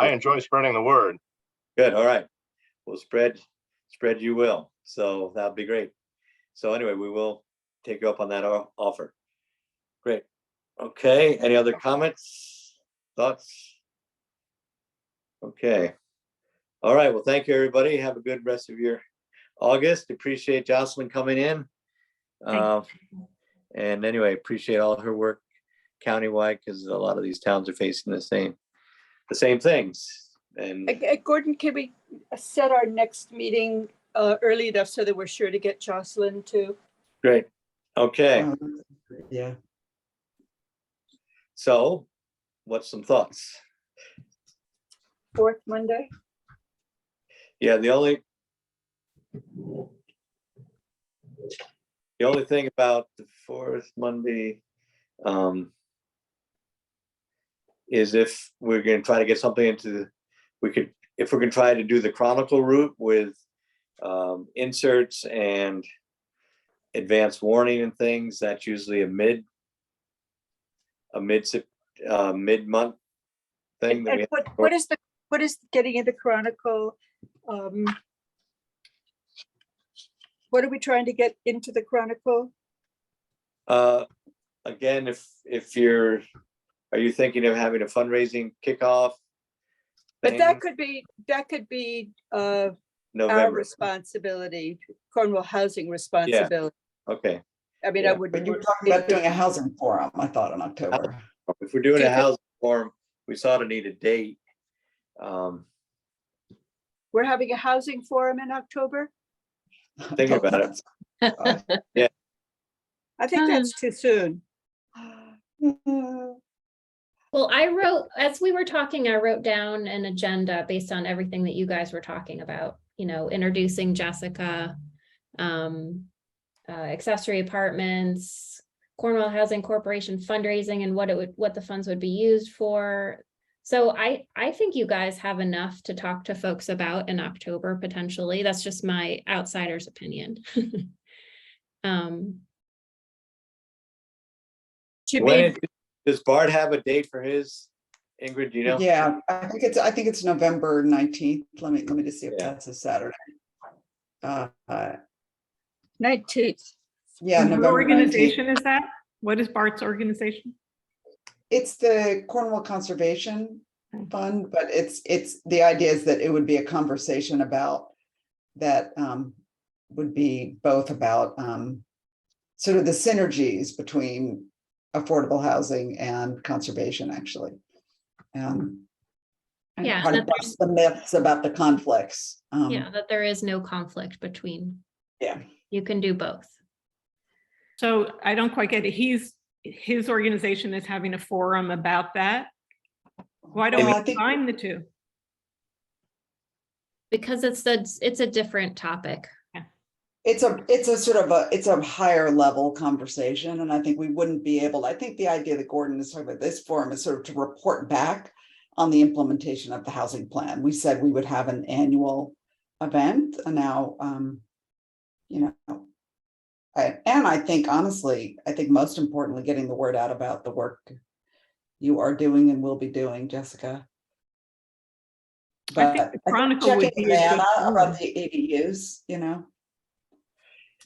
enjoy spreading the word. Good. All right. We'll spread you will. So that'll be great. So anyway, we will take you up on that offer. Great. Okay. Any other comments, thoughts? Okay. All right. Well, thank you, everybody. Have a good rest of your August. Appreciate Jocelyn coming in. And anyway, appreciate all her work countywide, because a lot of these towns are facing the same things. And Gordon, can we set our next meeting early enough so that we're sure to get Jocelyn too? great. Okay. Yeah. So what's some thoughts? Fourth Monday? Yeah, the only thing about the fourth Monday is if we're going to try to get something into, if we're going to try to do the Chronicle route with inserts and advanced warning and things, that's usually a mid-month thing. That And what is getting into Chronicle? What are we trying to get into the Chronicle? Again, if are you thinking of having a fundraising kickoff? But thing? that could be our November. responsibility, Cornwall Housing responsibility. Okay. I mean, Yeah. I wouldn't. But you were talking about doing a housing forum, I thought, in October. If we're doing a housing forum, we sort of need a date. We're having a housing forum in October. Think about it. Yeah. I think that's too soon. Well, as we were talking, I wrote down an agenda based on everything that you guys were talking about, introducing Jessica, accessory apartments, Cornwall Housing Corporation fundraising, and what the funds would be used for. So I think you guys have enough to talk to folks about in October, potentially. That's just my outsider's opinion. Does Bart have a date for his? Ingrid, do you know? Yeah, I think it's November 19th. Let me just see if Yeah. that's a Saturday. 19th. Yeah, What November 19th. organization is that? What is Bart's organization? It's the Cornwall Conservation Fund, but it's the idea is that it would be a conversation about that would be both about sort of the synergies between affordable housing and conservation, actually. And Yeah, try to that bust the myths about the conflicts. Yeah, that there is no conflict between. Yeah. You can do both. So I don't quite get it. He's his organization is having a forum about that. Why don't Well, I we think- combine the two? Because it's a different topic. It's a sort of it's a higher level conversation, and I think we wouldn't be able, I think the idea that Gordon is talking about this forum is sort of to report back on the implementation of the housing plan. We said we would have an annual event, and now, you know, and I think honestly, I think most importantly, getting the word out about the work you are doing and will be doing, Jessica. I think But the Chronicle would checking be a good Anna forum. about the ADUs, you know.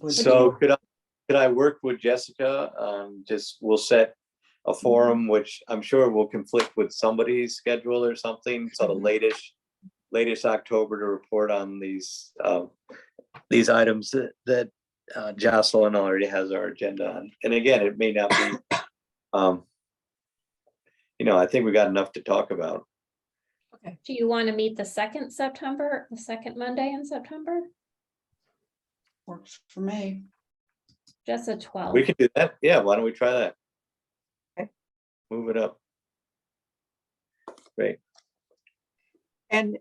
would So be- could I work with Jessica? Just we'll set a forum, which I'm sure will conflict with somebody's schedule or something, sort of latest October to report on these items that Jocelyn already has our agenda on. And again, it may not be, you know, I think we got enough to talk about. Do you want to meet the second Monday in September? Works for me. Just a 12. We can do that. Yeah, why don't we try that? Okay. Move it up. Great. And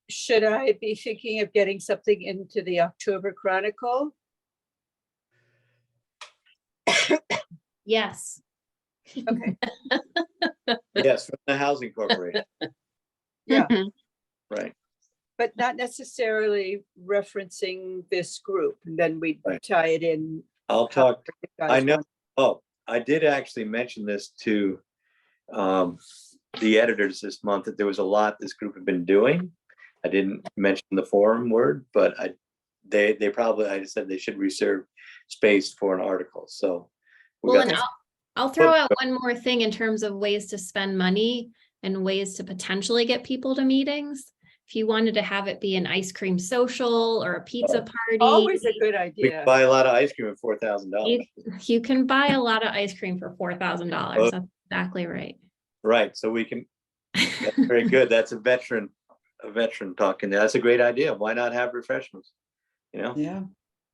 should I be thinking of getting something into the October Chronicle? Yes. Okay, Yes, from the Housing Corporation, yeah, right. but not necessarily referencing this group, and then we Right. tie it in. I'll talk, however you I guys know, want. oh, I did actually mention this to the editors this month, that there was a lot this group had been doing. I didn't mention the forum word, but they probably, I just said they should reserve space for an article, so. we Well, got and this. I'll throw out one more thing in terms of ways to spend money and ways to potentially get people to meetings. If you wanted to have it be an ice cream social or a pizza party. Always a good We idea. can buy a lot of ice cream at $4,000. You can buy a lot of ice cream for $4,000. That's exactly right. Right, so we can, that's very good. That's a veteran talking. That's a great idea. Why not have refreshments? You know, Yeah.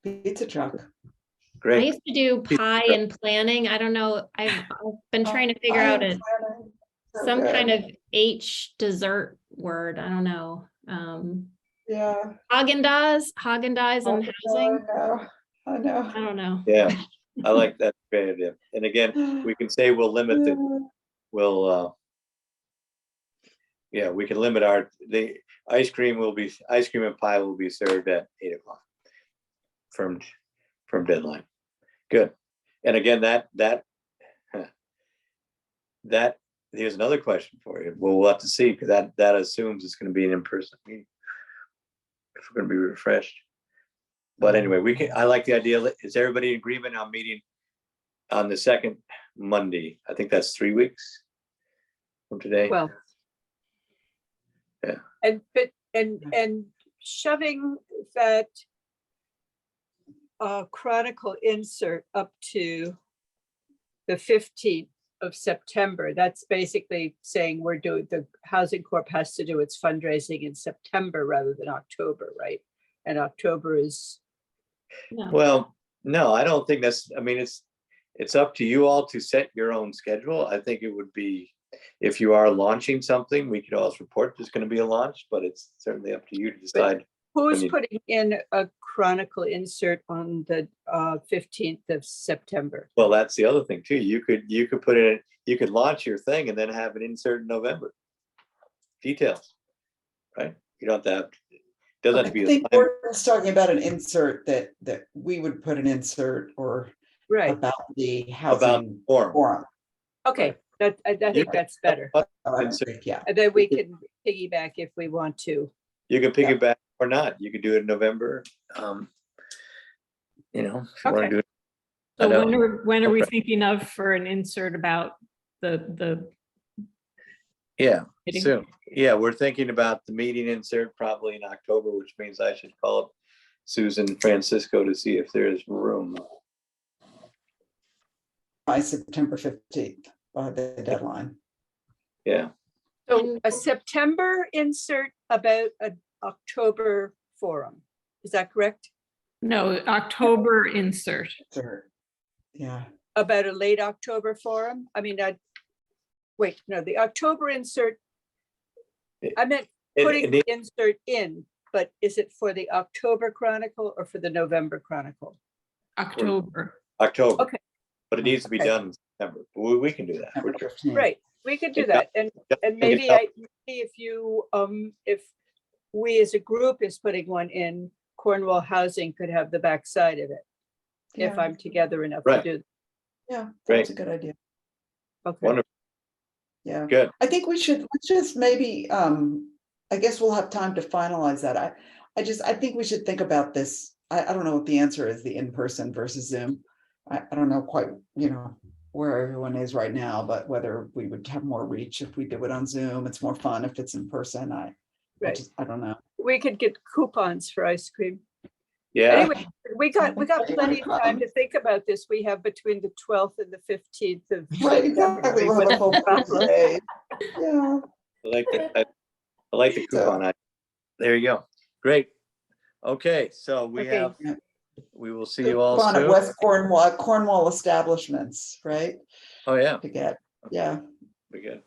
Pizza truck. I great. used to do pie and planning. I don't know. I've been trying to figure out some kind of H dessert word. I don't know. Yeah. Haagen-Dazs and housing. I know. I don't know. Yeah, I like that. Great idea. And again, we can say we'll limit it. We'll, yeah, we can limit the ice cream and pie will be served at 8 o'clock. From deadline. Good. And again, here's another question for you. We'll have to see, because that assumes it's going to be an in-person meeting. If we're going to be refreshed. But anyway, I like the idea. Is everybody in agreement on meeting on the second Monday? I think that's 3 weeks from today. Well. Yeah. And shoving that Chronicle insert up to the 15th of September, that's basically saying the Housing Corp has to do its fundraising in September rather than October, right? And October is, No. Well, no, I don't think that's, I mean, it's up to you all to set your own schedule. I think it would be, if you are launching something, we could always report there's going to be a launch, but it's certainly up to you to decide. who's you- putting in a Chronicle insert on the 15th of September? Well, that's the other thing too. You could put it, you could launch your thing and then have an insert in November. Details, right? You don't have to doesn't have to be. I think we're just talking about an insert that we would put an insert or Right, about the About housing forum. forum. okay, I think that's better. Insert. Yeah. And then we can piggyback if we want to. You can piggyback or not. You could do it in November. You know, if you want to Okay. do it. I So know. when are we Okay. thinking of for an insert about the Yeah, meeting? soon. Yeah, we're thinking about the meeting insert probably in October, which means I should call up Susan Francisco to see if there is room. By September 15th, by the deadline. Yeah, So a September insert about an October forum. Is that correct? No, October insert. Sure. Yeah, about a late October forum? I mean, wait, no, the October insert. I meant putting the insert in, but is it for the October Chronicle or for the November Chronicle? October. October. Okay. But it needs to be Okay. done in September. We can do that. September 15th. Right, we could do Yeah. that. And maybe maybe if you, if we as a group is putting one in, Cornwall Housing could have the backside of it. If Yeah. I'm together enough to Right. do. Yeah, Great. that's a good idea. Okay, Wonderful. Yeah. Good. I think let's just maybe, I guess we'll have time to finalize that. I think we should think about this. I don't know what the answer is, the in-person versus Zoom. I don't know quite, where everyone is right now, but whether we would have more reach if we do it on Zoom. It's more fun if it's in person. I right. don't know. We could get coupons for ice cream. Yeah. Anyway, we got plenty of time to think about this. We have between the 12th and the 15th of. Right, September. exactly. We'll have a full Problem. day. Yeah. I like the coupon. There you go. Great. Okay, so Okay. we will see you all Fun at soon. West Cornwall establishments, right? Oh, yeah, To get, yeah, very good.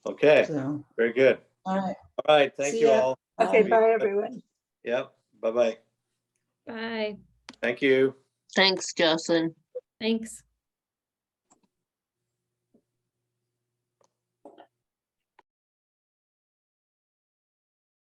Okay, so, very good. all right. All right, thank See you ya. all. Okay, Bye. bye, everyone. Yep, bye-bye. Bye. Thank you. Thanks, Jocelyn. Thanks.